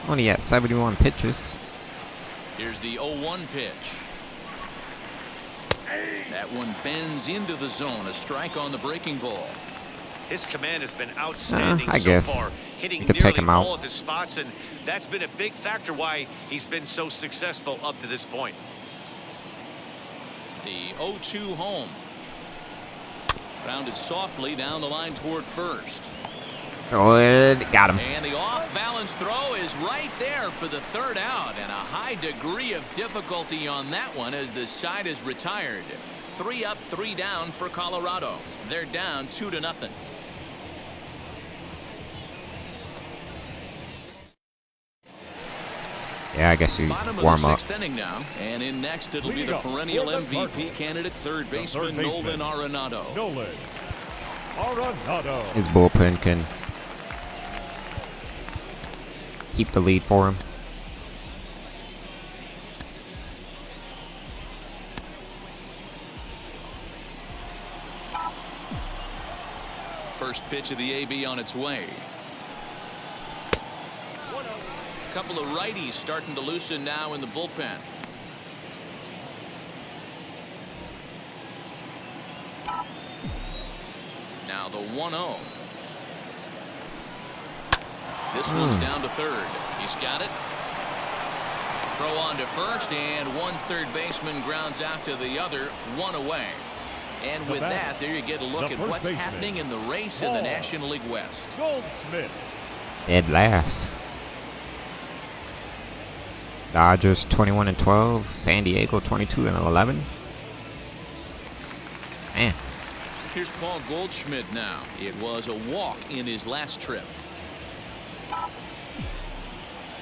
Only at 71 pitches. Here's the 0-1 pitch. That one bends into the zone. A strike on the breaking ball. His command has been outstanding I so guess. far, hitting You could take nearly him out. all of his spots, and that's been a big factor why he's been so successful up to this point. The 0-2 home. Grounded softly down the line toward first. Good. Got him. And the off-balance throw is right there for the third out. And a high degree of difficulty on that one as the side is retired. 3 up, 3 down for Colorado. They're down 2-0. Yeah, I guess you Bottom of warm the up. 6th inning now. And in next, it'll be the perennial MVP candidate, third baseman Nolan Arenado. Nolan Arenado. His bullpen can keep the lead for him. First pitch of the AB on its way. A couple of righties starting to loosen now in the bullpen. Now the 1-0. This one's down to third. He's got it. Throw on to first, and one third baseman grounds out to the other, 1 away. And with that, there you get a look at what's happening in the race in the National League West. Goldschmidt. Dead last. Dodgers 21-12. San Diego 22-11. Man. Here's Paul Goldschmidt now. It was a walk in his last trip.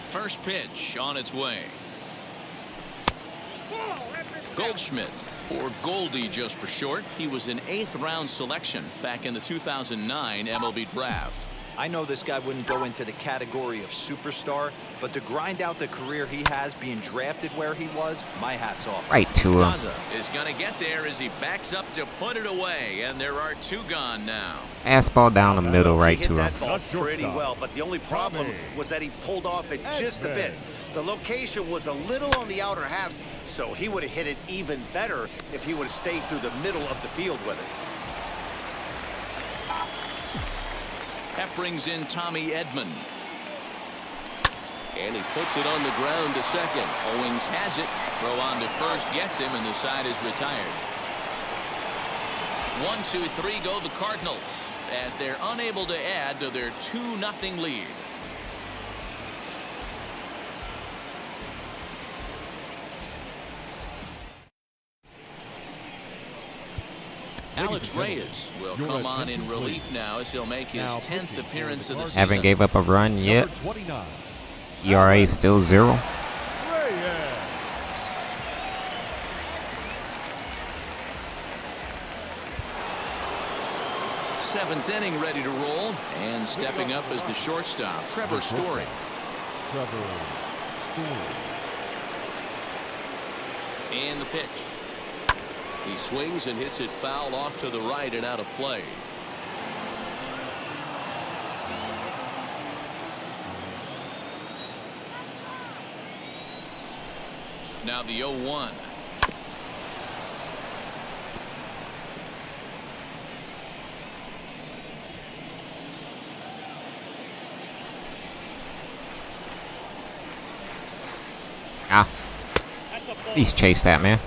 First pitch on its way. Goldschmidt, or Goldie just for short. He was an 8th round selection back in the 2009 MLB draft. I know this guy wouldn't go into the category of superstar, but to grind out the career he has being drafted where he was, my hat's off. Right to him. Daza is going to get there as he backs up to put it away, and there are 2 gone now. Fastball down the middle, right He hit to him. that ball pretty well, but the only problem was that he pulled off it just a bit. The location was a little on the outer half, so he would have hit it even better if he would have stayed through the middle of the field with it. That brings in Tommy Edman. And he puts it on the ground to second. Owings has it. Throw on to first gets him, and the side is retired. 1, 2, 3 go the Cardinals as they're unable to add to their 2-0 lead. Alex Reyes will come on in relief now as he'll make his 10th appearance of the season. Haven't gave up a run yet. Number 29. ERA is still 0. Reyes. Seventh inning ready to roll, and stepping up as the shortstop, Trevor Story. Trevor Story. And the pitch. He swings and hits it foul off to the right and out of play. Now the 0-1. Ah. At least chase that, man.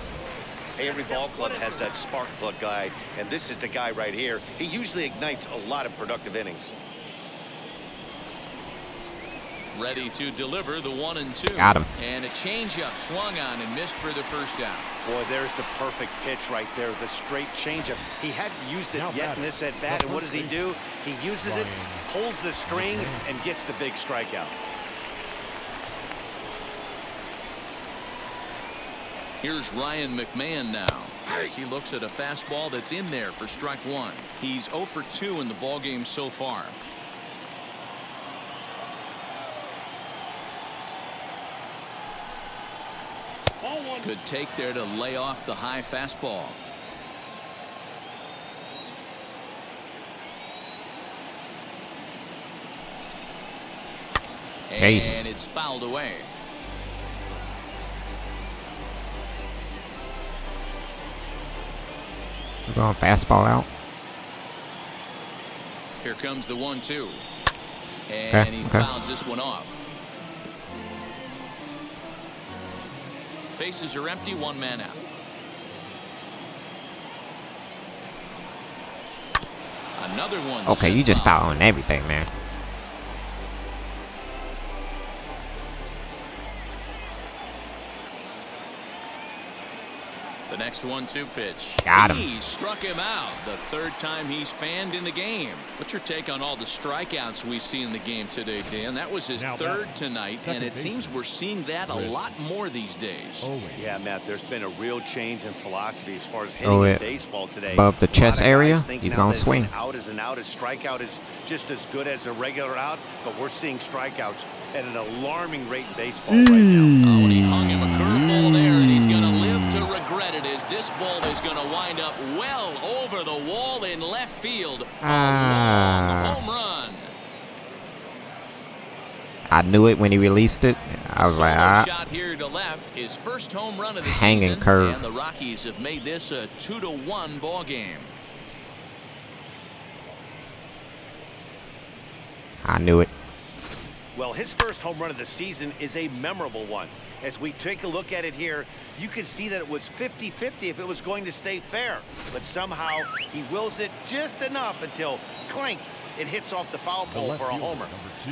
Every ball club has that spark plug guy, and this is the guy right here. He usually ignites a lot of productive innings. Ready to deliver the 1-2. Got him. And a changeup swung on and missed for the first out. Boy, there's the perfect pitch right there, the straight changeup. He hadn't used it yet in this at-bat, and what does he do? He uses it, pulls the string, and gets the big strikeout. Here's Ryan McMahon now as he looks at a fastball that's in there for strike 1. He's 0 for 2 in the ballgame so far. Good take there to lay off the high fastball. Chase. And it's fouled away. We're going fastball out. Here comes the 1-2. And he fouls this one off. Bases are empty, 1 man out. Another one. Okay, you just foul on everything, man. The next 1-2 pitch. Got him. He struck him out. The third time he's fanned in the game. What's your take on all the strikeouts we see in the game today, Dan? That was his third tonight, and it seems we're seeing that a lot more these days. Yeah, Matt, there's been a real change in philosophy as far as hitting in baseball today. Above the chest area, he's going to swing. Out is an out. His strikeout is just as good as a regular out, but we're seeing strikeouts at an alarming rate in baseball right now. Oh, and he hung him a curveball there, and he's going to live to regret it as this ball is going to wind up well over the wall in left field. A long home run. I knew it when he released it. I was like, shot here to left, his first home run of the hanging season, curve. and the Rockies have made this a 2-1 ball game. I knew it. Well, his first home run of the season is a memorable one. As we take a look at it here, you can see that it was 50-50 if it was going to stay fair. But somehow he wills it just enough until, clink, it hits off the foul pole for a homer. Number 2,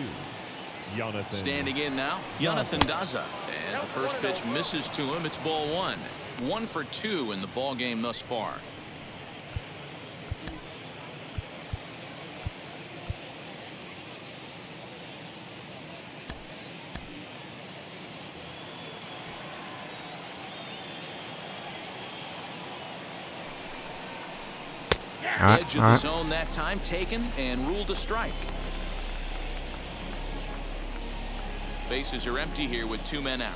Jonathan. Standing in now, Jonathan Daza. As the first pitch misses to him, it's ball one. 1 for 2 in the ball game thus far. Edge of the zone that time taken and ruled a strike. Bases are empty here with 2 men out.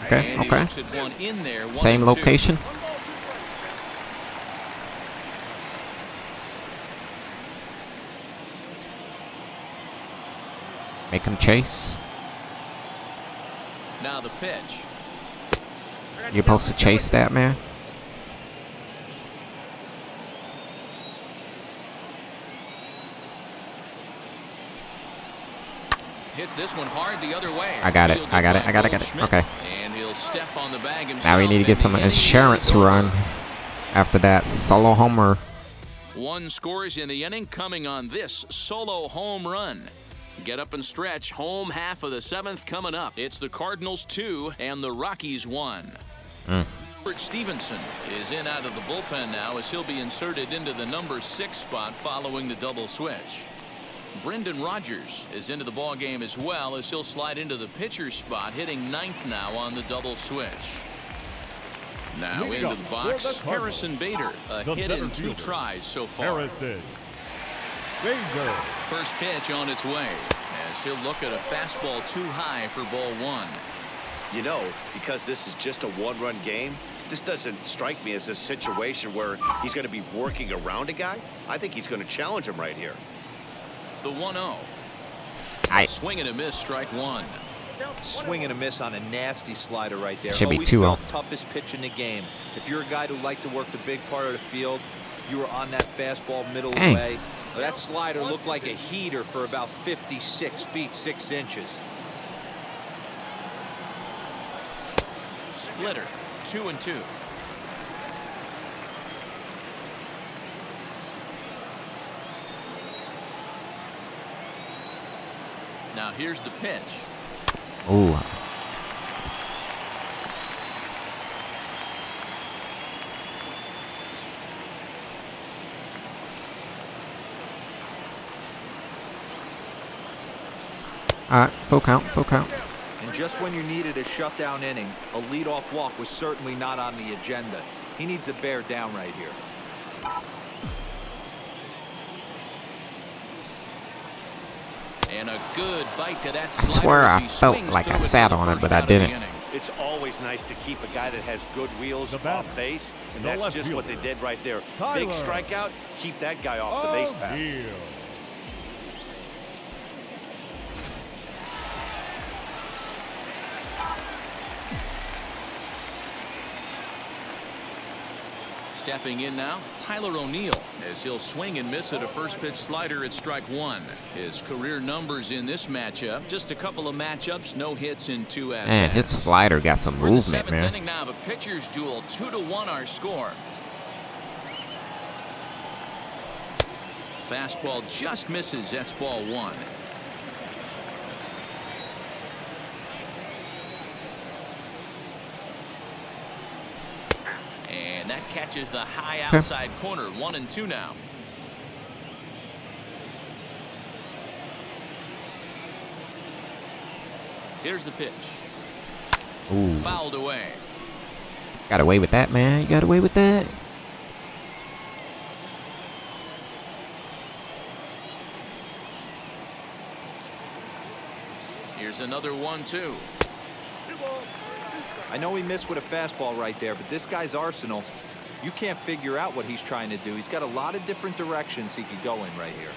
Okay, and he okay. looks at one in there, Same 1-2. location. Make him chase. Now the pitch. You're supposed to chase that, man. Hits this one hard the other way. I got it. I got it. I got it. I got it. Okay. And he'll step on the bag himself. Now we need to get some insurance run after that solo homer. 1 scores in the inning coming on this solo home run. Get up and stretch. Home half of the 7th coming up. It's the Cardinals 2 and the Rockies 1. Robert Stevenson is in out of the bullpen now as he'll be inserted into the number 6 spot following the double switch. Brendan Rodgers is into the ball game as well as he'll slide into the pitcher's spot, hitting 9th now on the double switch. Now into the box, Harrison Bader, a hit in 2 tries so far. Harrison Bader. First pitch on its way as he'll look at a fastball too high for ball 1. You know, because this is just a 1-run game, this doesn't strike me as a situation where he's going to be working around a guy. I think he's going to challenge him right here. The 1-0. Swing and a miss, strike 1. Swing and a miss on a nasty slider right there. Should be Always 2-0. felt toughest pitch in the game. If you're a guy who liked to work the big part of the field, you were on that fastball middle of the way. That slider looked like a heater for about 56 feet 6 inches. Splitter, 2-2. Now here's the pitch. Ooh. All right, full count, full count. And just when you needed a shutdown inning, a leadoff walk was certainly not on the agenda. He needs to bear down right here. And a good bite to that I slider. swear as I he felt swings like I through it sat for the on it, first but I out of the didn't. inning. It's always nice to keep a guy that has good wheels off base, and that's just what they did right there. Big strikeout, keep that guy off the base path. Stepping in now, Tyler O'Neill, as he'll swing and miss at a first pitch slider at strike one. His career numbers in this matchup, just a couple of matchups, no hits in 2 at-bats. Man, his slider got some We're in the movement, 7th man. inning now of a pitcher's duel, 2-1 our score. Fastball just misses. That's ball one. And that catches the high outside corner. 1-2 now. Here's the pitch. Ooh. Fouled away. Got away with that, man. You got away with that. Here's another 1-2. I know he missed with a fastball right there, but this guy's arsenal, you can't figure out what he's trying to do. He's got a lot of different directions he could go in right here.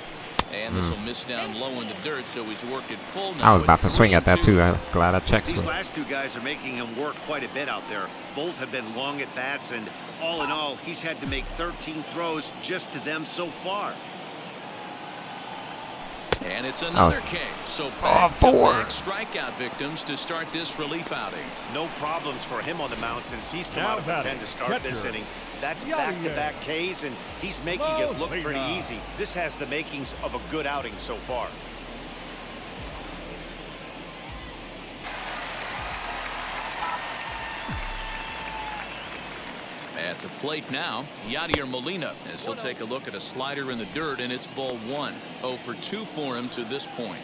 And this will miss down low in the dirt, so he's worked it full now. I was about to swing at that too. I'm glad I checked. These last two guys are making him work quite a bit out there. Both have been long at bats, and all in all, he's had to make 13 throws just to them so far. And it's another K. So back to back strikeout victims to start this relief outing. No problems for him on the mound since he's come out of the pen to start this inning. That's back-to-back Ks, and he's making it look pretty easy. This has the makings of a good outing so far. At the plate now, Yadier Molina, as he'll take a look at a slider in the dirt, and it's ball one. 0 for 2 for him to this point.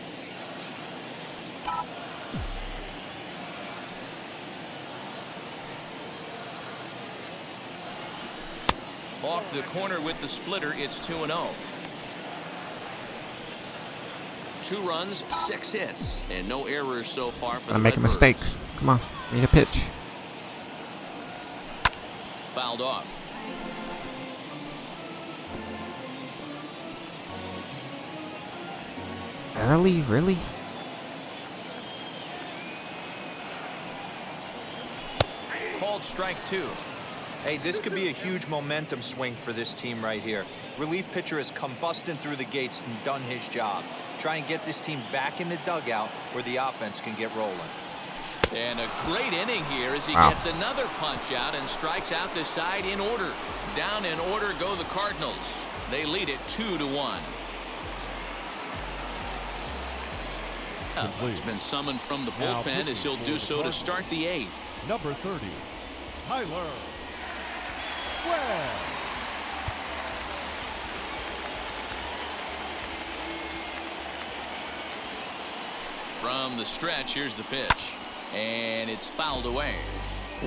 Off the corner with the splitter, it's 2-0. 2 runs, 6 hits, and no errors so far for the I make a mistake. Come on, need a pitch. Fouled off. Early, really? Called strike 2. Hey, this could be a huge momentum swing for this team right here. Relief pitcher has come busting through the gates and done his job. Try and get this team back in the dugout where the offense can get rolling. And a great inning here as he gets another punch out and strikes out the side in order. Down in order go the Cardinals. They lead it 2-1. He's been summoned from the bullpen as he'll do so to start the 8th. Number 30, Tyler Webb. From the stretch, here's the pitch. And it's fouled away.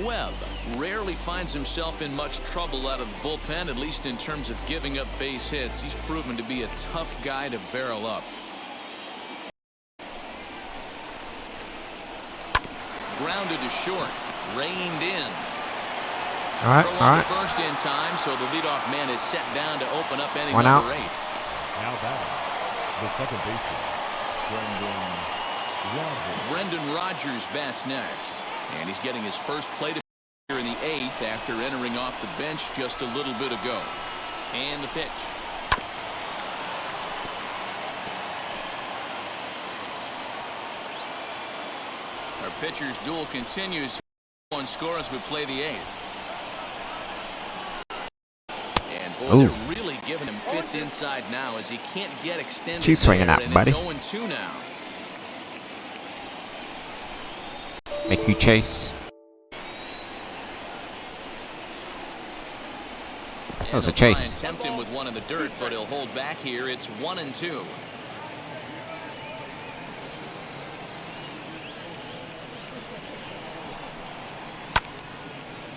Webb rarely finds himself in much trouble out of the bullpen, at least in terms of giving up base hits. He's proven to be a tough guy to barrel up. Grounded to short. Reined in. All right. First in time, so the leadoff man is set down to open up inning One number out. 8. Now batting, the second baseman, Brendan Rodgers bats next, and he's getting his first plate here in the 8th after entering off the bench just a little bit ago. And the pitch. Our pitcher's duel continues. One score as we play the 8th. And boy, they're really giving him fits inside now as he can't get extended. She's swinging out, and buddy. It's 0-2 now. Make you chase. That was a chase. Tempt him with one in the dirt, but he'll hold back here. It's 1-2.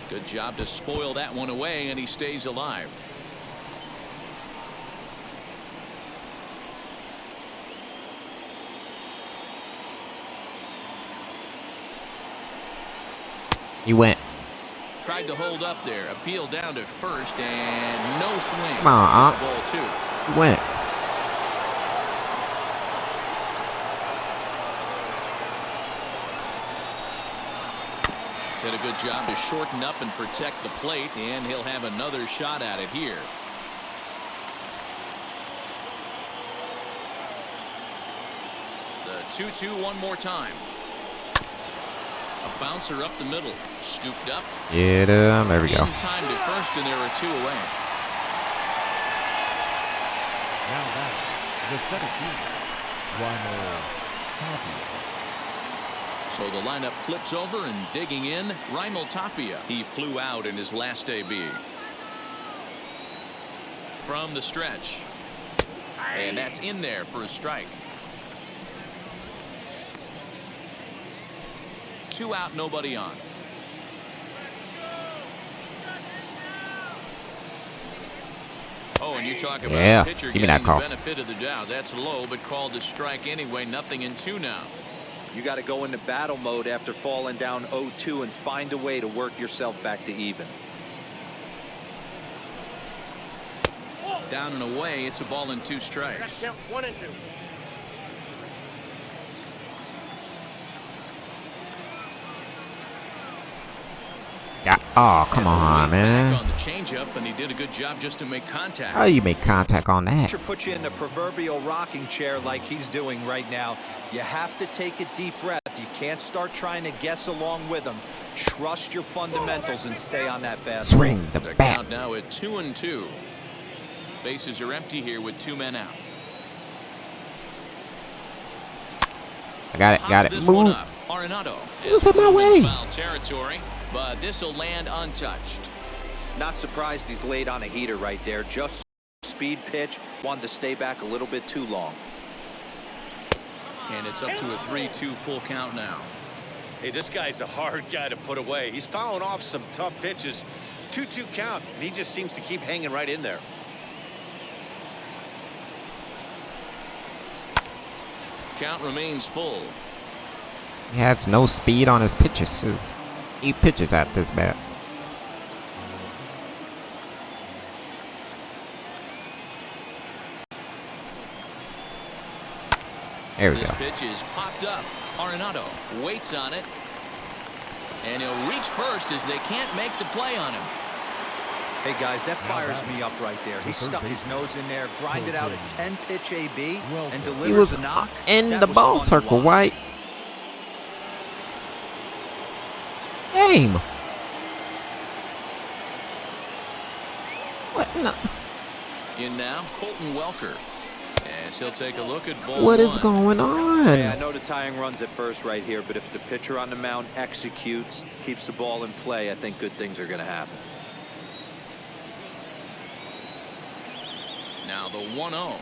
Good job to spoil that one away, and he stays alive. You went. Tried to hold up there. Appeal down to first, and no swing. Come on, It's ball 2. You went. Did a good job to shorten up and protect the plate, and he'll have another shot at it here. The 2-2 one more time. A bouncer up the middle, scooped up. Get him. There we go. In time to first, and there are 2 away. Now that's the center fielder, Raimel Tapia. So the lineup flips over, and digging in, Raimel Tapia. He flew out in his last AB. From the stretch. And that's in there for a strike. 2 out, nobody on. Oh, and you talk about a pitcher give me getting that call. the benefit of the doubt. That's low, but called a strike anyway. Nothing in 2 now. You got to go into battle mode after falling down 0-2 and find a way to work yourself back to even. Down and away, it's a ball and 2 strikes. 1 and 2. Yeah. Oh, come on, man. On the changeup, and he did a good job just to make contact. How do you make contact on that? Put you in the proverbial rocking chair like he's doing right now. You have to take a deep breath. You can't start trying to guess along with him. Trust your fundamentals and stay on that fast. Swing the The bat. count now at 2-2. Bases are empty here with 2 men out. I got it. Got it. This one Move. up. Arenado. It was in my way. Foul territory, but this will land untouched. Not surprised he's laid on a heater right there. Just speed pitch. Wanted to stay back a little bit too long. And it's up to a 3-2 full count now. Hey, this guy's a hard guy to put away. He's fouling off some tough pitches. 2-2 count, and he just seems to keep hanging right in there. Count remains full. He has no speed on his pitches. He pitches at this bat. There we This go. pitch is popped up. Arenado waits on it. And he'll reach first as they can't make the play on him. Hey, guys, that fires me up right there. He stuck his nose in there, grinded out a 10-pitch AB, and He delivered was the knock. in That the was ball fun to circle, watch. White. Game. What? No. In now, Colton Welker. As he'll take a look at ball What is 1. going on? Hey, I know the tying runs at first right here, but if the pitcher on the mound executes, keeps the ball in play, I think good things are going to happen. Now the 1-0.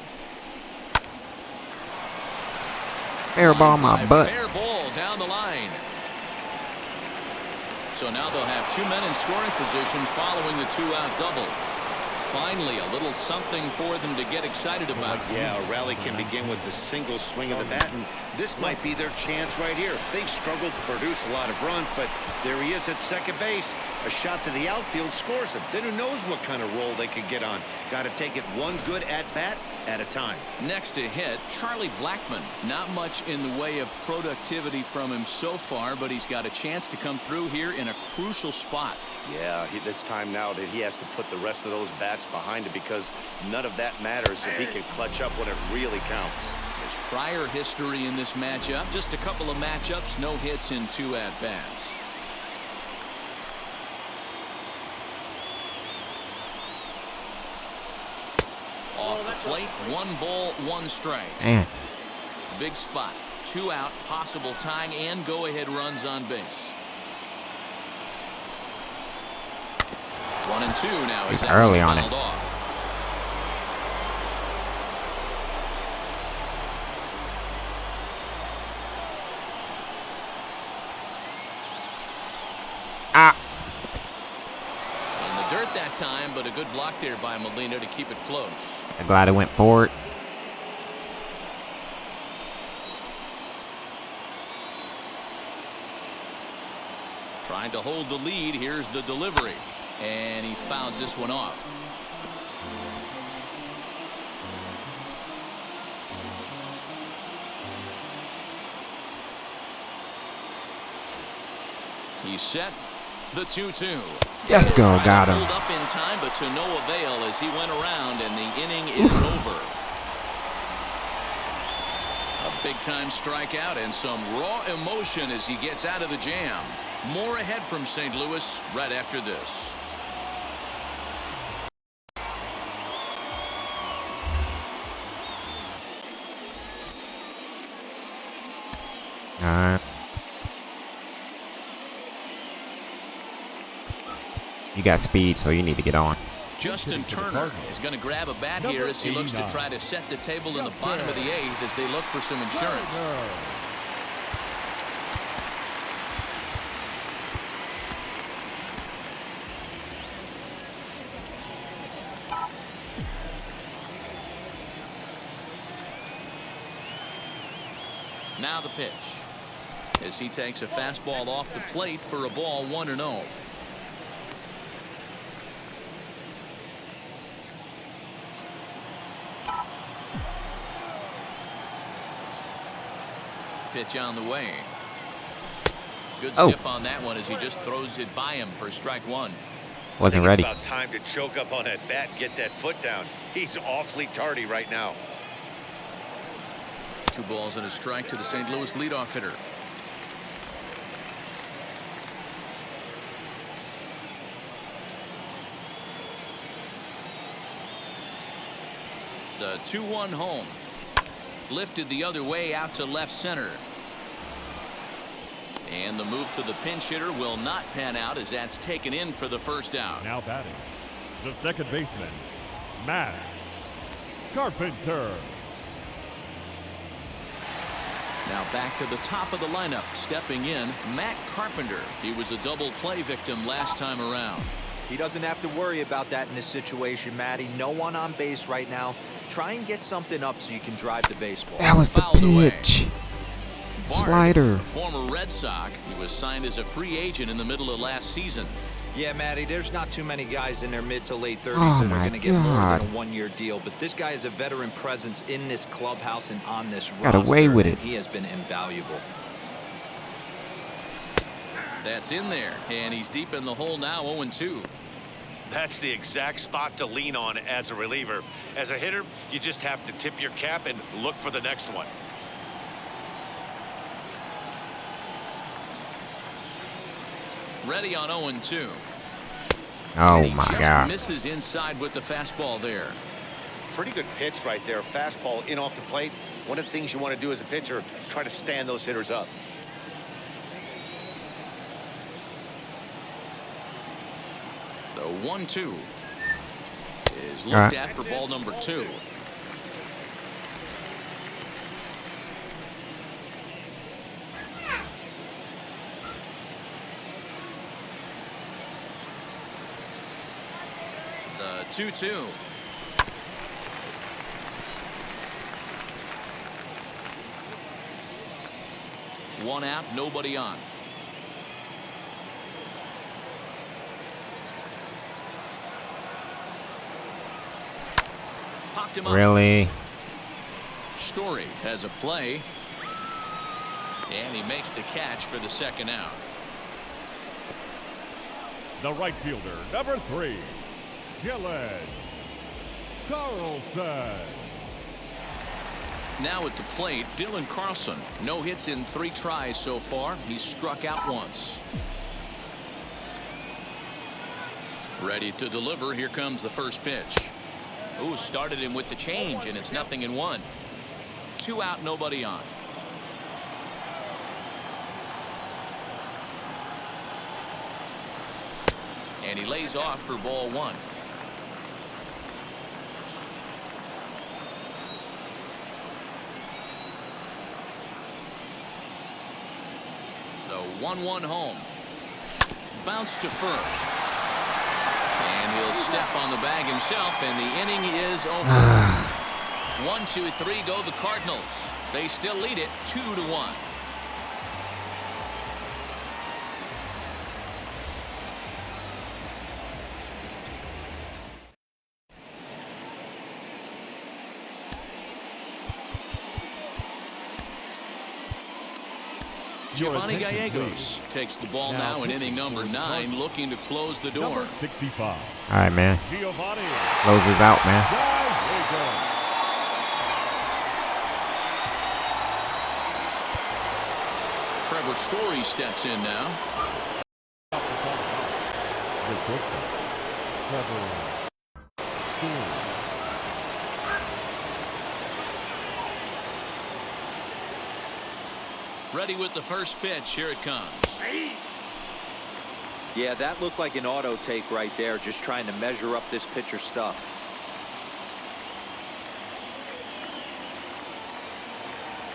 Air ball my butt. Fair ball down the line. So now they'll have 2 men in scoring position following the 2-out double. Finally, a little something for them to get excited about. Yeah, a rally can begin with the single swing of the bat, and this might be their chance right here. They've struggled to produce a lot of runs, but there he is at second base. A shot to the outfield scores him. Then who knows what kind of roll they could get on. Got to take it one good at-bat at a time. Next to hit, Charlie Blackmon. Not much in the way of productivity from him so far, but he's got a chance to come through here in a crucial spot. Yeah, it's time now that he has to put the rest of those bats behind him, because none of that matters if he can clutch up when it really counts. There's prior history in this matchup. Just a couple of matchups, no hits in 2 at-bats. Off the plate, 1 ball, 1 strike. Man. Big spot, 2 out, possible tying and go-ahead runs on base. 1 and 2 now. He's that early one's on it. fouled off. Ah. In the dirt that time, but a good block there by Molina to keep it close. I'm glad it went forward. Trying to hold the lead. Here's the delivery. And he fouls this one off. He's set. The 2-2. Let's go, got him. Pulled up in time, but to no avail as he went around, and the inning is over. A big-time strikeout and some raw emotion as he gets out of the jam. More ahead from St. Louis right after this. All right. You got speed, so you need to get on. Justin Turner is going to grab a bat here as he looks to try to set the table in the bottom of the eighth as they look for some insurance. Now the pitch as he takes a fastball off the plate for a ball 1-0. Pitch on the way. Good zip on that one as he just throws it by him for strike one. Wasn't ready. It's about time to choke up on that bat and get that foot down. He's awfully tardy right now. 2 balls and a strike to the St. Louis leadoff hitter. The 2-1 home. Lifted the other way out to left center. And the move to the pinch hitter will not pan out as that's taken in for the first out. Now batting, the second baseman, Matt Carpenter. Now back to the top of the lineup. Stepping in, Matt Carpenter. He was a double play victim last time around. He doesn't have to worry about that in this situation, Matty. No one on base right now. Try and get something up so you can drive the baseball. That was the pitch. Slider. Former Red Sox. He was signed as a free agent in the middle of last season. Yeah, Matty, there's not too many guys in their mid to late 30s Oh that are my going to get more God. than a one-year deal. But this guy is a veteran presence in this clubhouse and on this Got roster. away with and it. He has been invaluable. That's in there, and he's deep in the hole now, 0-2. That's the exact spot to lean on as a reliever. As a hitter, you just have to tip your cap and look for the next one. Ready on 0-2. Oh He my just God. misses inside with the fastball there. Pretty good pitch right there. Fastball in off the plate. One of the things you want to do as a pitcher, try to stand those hitters up. The 1-2 is looked at for ball number 2. The 2-2. One out, nobody on. Popped him up. Really? Story has a play. And he makes the catch for the second out. The right fielder, number 3, Dylan Carlson. Now at the plate, Dylan Carlson. No hits in 3 tries so far. He's struck out once. Ready to deliver. Here comes the first pitch. Ooh, started him with the change, and it's 0-1. 2 out, nobody on. And he lays off for ball 1. The 1-1 home. Bounce to first. And he'll step on the bag himself, and the inning is over. 1, 2, 3 go the Cardinals. They still lead it 2-1. Giovanni Gallegos takes the ball now in inning number 9, looking to close the door. Number 65. All right, man. Giovanni Closes out, man. Gallegos. Trevor Story steps in now. The shortstop, Trevor Story. Ready with the first pitch. Here it comes. Yeah, that looked like an auto take right there, just trying to measure up this pitcher's stuff.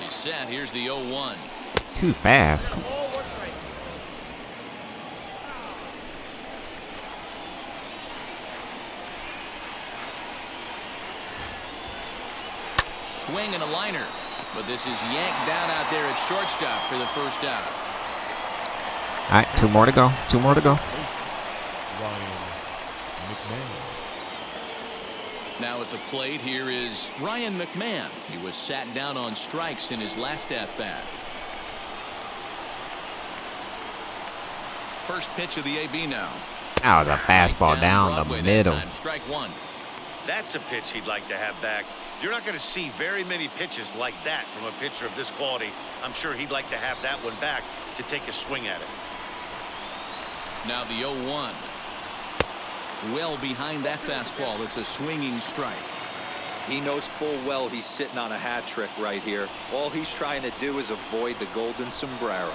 He's set. Here's the 0-1. Too fast. Swing and a liner. But this is yanked down out there at shortstop for the first out. All right, 2 more to go. 2 more to go. Ryan McMahon. Now at the plate here is Ryan McMahon. He was sat down on strikes in his last at-bat. First pitch of the AB now. That was a fastball down Broadway the that middle. time. Strike 1. That's a pitch he'd like to have back. You're not going to see very many pitches like that from a pitcher of this quality. I'm sure he'd like to have that one back to take a swing at it. Now the 0-1. Well behind that fastball. It's a swinging strike. He knows full well he's sitting on a hat trick right here. All he's trying to do is avoid the golden sombrero.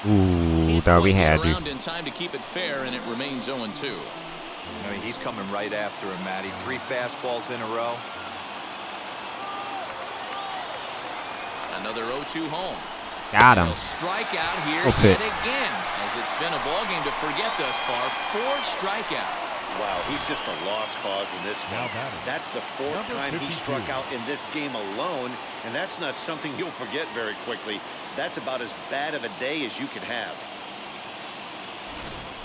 Ooh, that we had you. In time to keep it fair, and it remains 0-2. I mean, he's coming right after him, Matty. 3 fastballs in a row. Another 0-2 home. Got him. A strikeout here That's yet it. again, as it's been a ballgame to forget thus far. 4 strikeouts. Wow, he's just a lost cause in this one. Now batting. That's the 4th Number time he 52. struck out in this game alone, and that's not something you'll forget very quickly. That's about as bad of a day as you can have.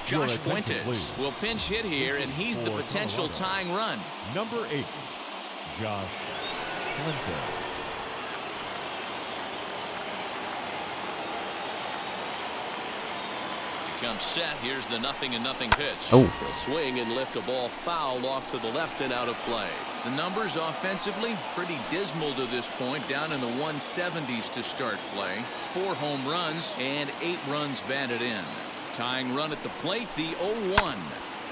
Your Josh attention, Fuentes please. will pinch hit here, and he's the For potential Colorado. tying run. Number 8. Josh Carpenter. Comes set. Here's the 0-0 pitch. Oh. He'll swing and lift a ball foul off to the left and out of play. The numbers offensively pretty dismal to this point, down in the 170s to start play. 4 home runs and 8 runs batted in. Tying run at the plate, the 0-1.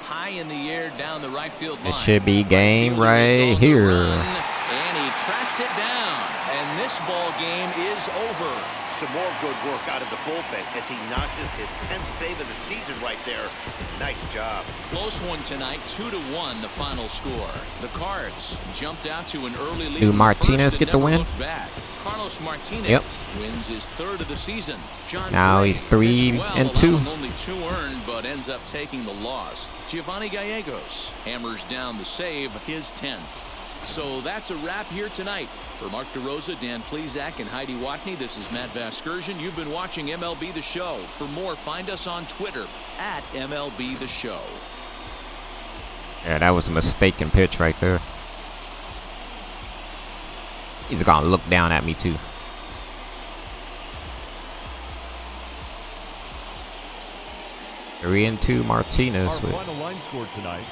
High in the air down the right field line. It should be game Fielder is right on the here. run, and he tracks it down. And this ball game is over. Some more good work out of the bullpen as he notches his 10th save of the season right there. Nice job. Close one tonight, 2-1 the final score. The Cards jumped out to an early lead. Do in the Martinez first and get the never win? looked back. Carlos Martinez Yep. wins his 3rd of the season. John Now Gray he's 3 pitched well, and 2. allowing only 2 earned, but ends up taking the loss. Giovanni Gallegos hammers down the save, his 10th. So that's a wrap here tonight. For Mark DeRosa, Dan Plezak, and Heidi Watney, this is Matt Vasgersian. You've been watching MLB The Show. For more, find us on Twitter at MLB The Show. Yeah, that was a mistaken pitch right there. He's gonna look down at me too. Three and 2 Martinez Our with final line score tonight.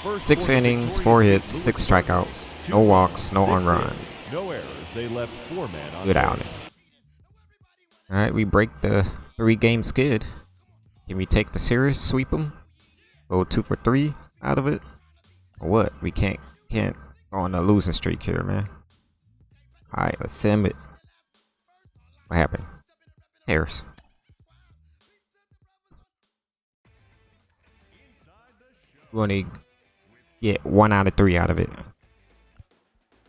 First 6 quarter innings, victorious 4 hits, St. 6 Louis strikeouts, Cardinals, no walks, no 6 earned runs. innings, no errors. They left 4 men on Good base. outing. All right, we break the 3-game skid. Can we take the series, sweep them, go 2 for 3 out of it, or what? We can't go on a losing streak here, man. All right, let's sim it. What happened? Harris. We want to get 1 out of 3 out of it.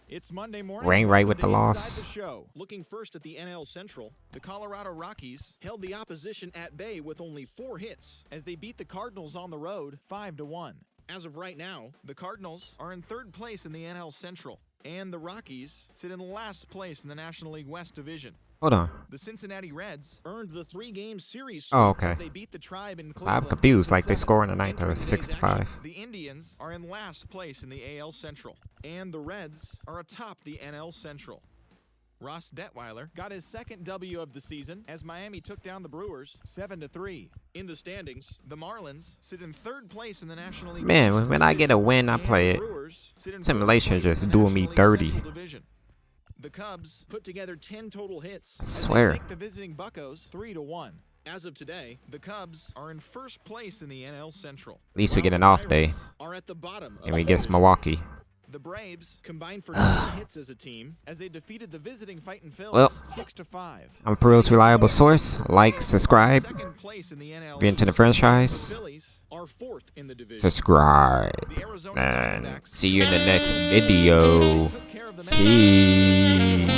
It's Monday morning. Wainwright with Welcome the to loss. Inside the Show. Looking first at the NL Central, the Colorado Rockies held the opposition at bay with only 4 hits as they beat the Cardinals on the road 5-1. As of right now, the Cardinals are in 3rd place in the NL Central, and the Rockies sit in last place in the National League West Division. Hold on. The Cincinnati Reds earned the 3-game series Oh, sweep okay. as they beat the Tribe in I'm Cleveland. confused, like they 8-7. score in the 9th or Entering today's 6 to 5. action, the Indians are in last place in the AL Central, and the Reds are atop the NL Central. Ross Detweiler got his second W of the season as Miami took down the Brewers 7-3. In the standings, the Marlins sit in third place in the National League. Man, when I get a win, I play it. Simulation just doing me dirty. The Cubs put together 10 total hits. I swear. The visiting Buccos 3-1. As of today, the Cubs are in first place in the NL Central. At least we get an off day. Are at the bottom And we get Milwaukee. The Braves combined for 10 hits as a team as they defeated the visiting Fightin' Phils Well, 6-5. I'm Pearl's reliable source. Like, subscribe. Second place in the NL Get into the East. franchise. The Phillies are fourth in the division. Subscribe. The Arizona And Diamondbacks see you in the next video. took care of the Mets. Peace.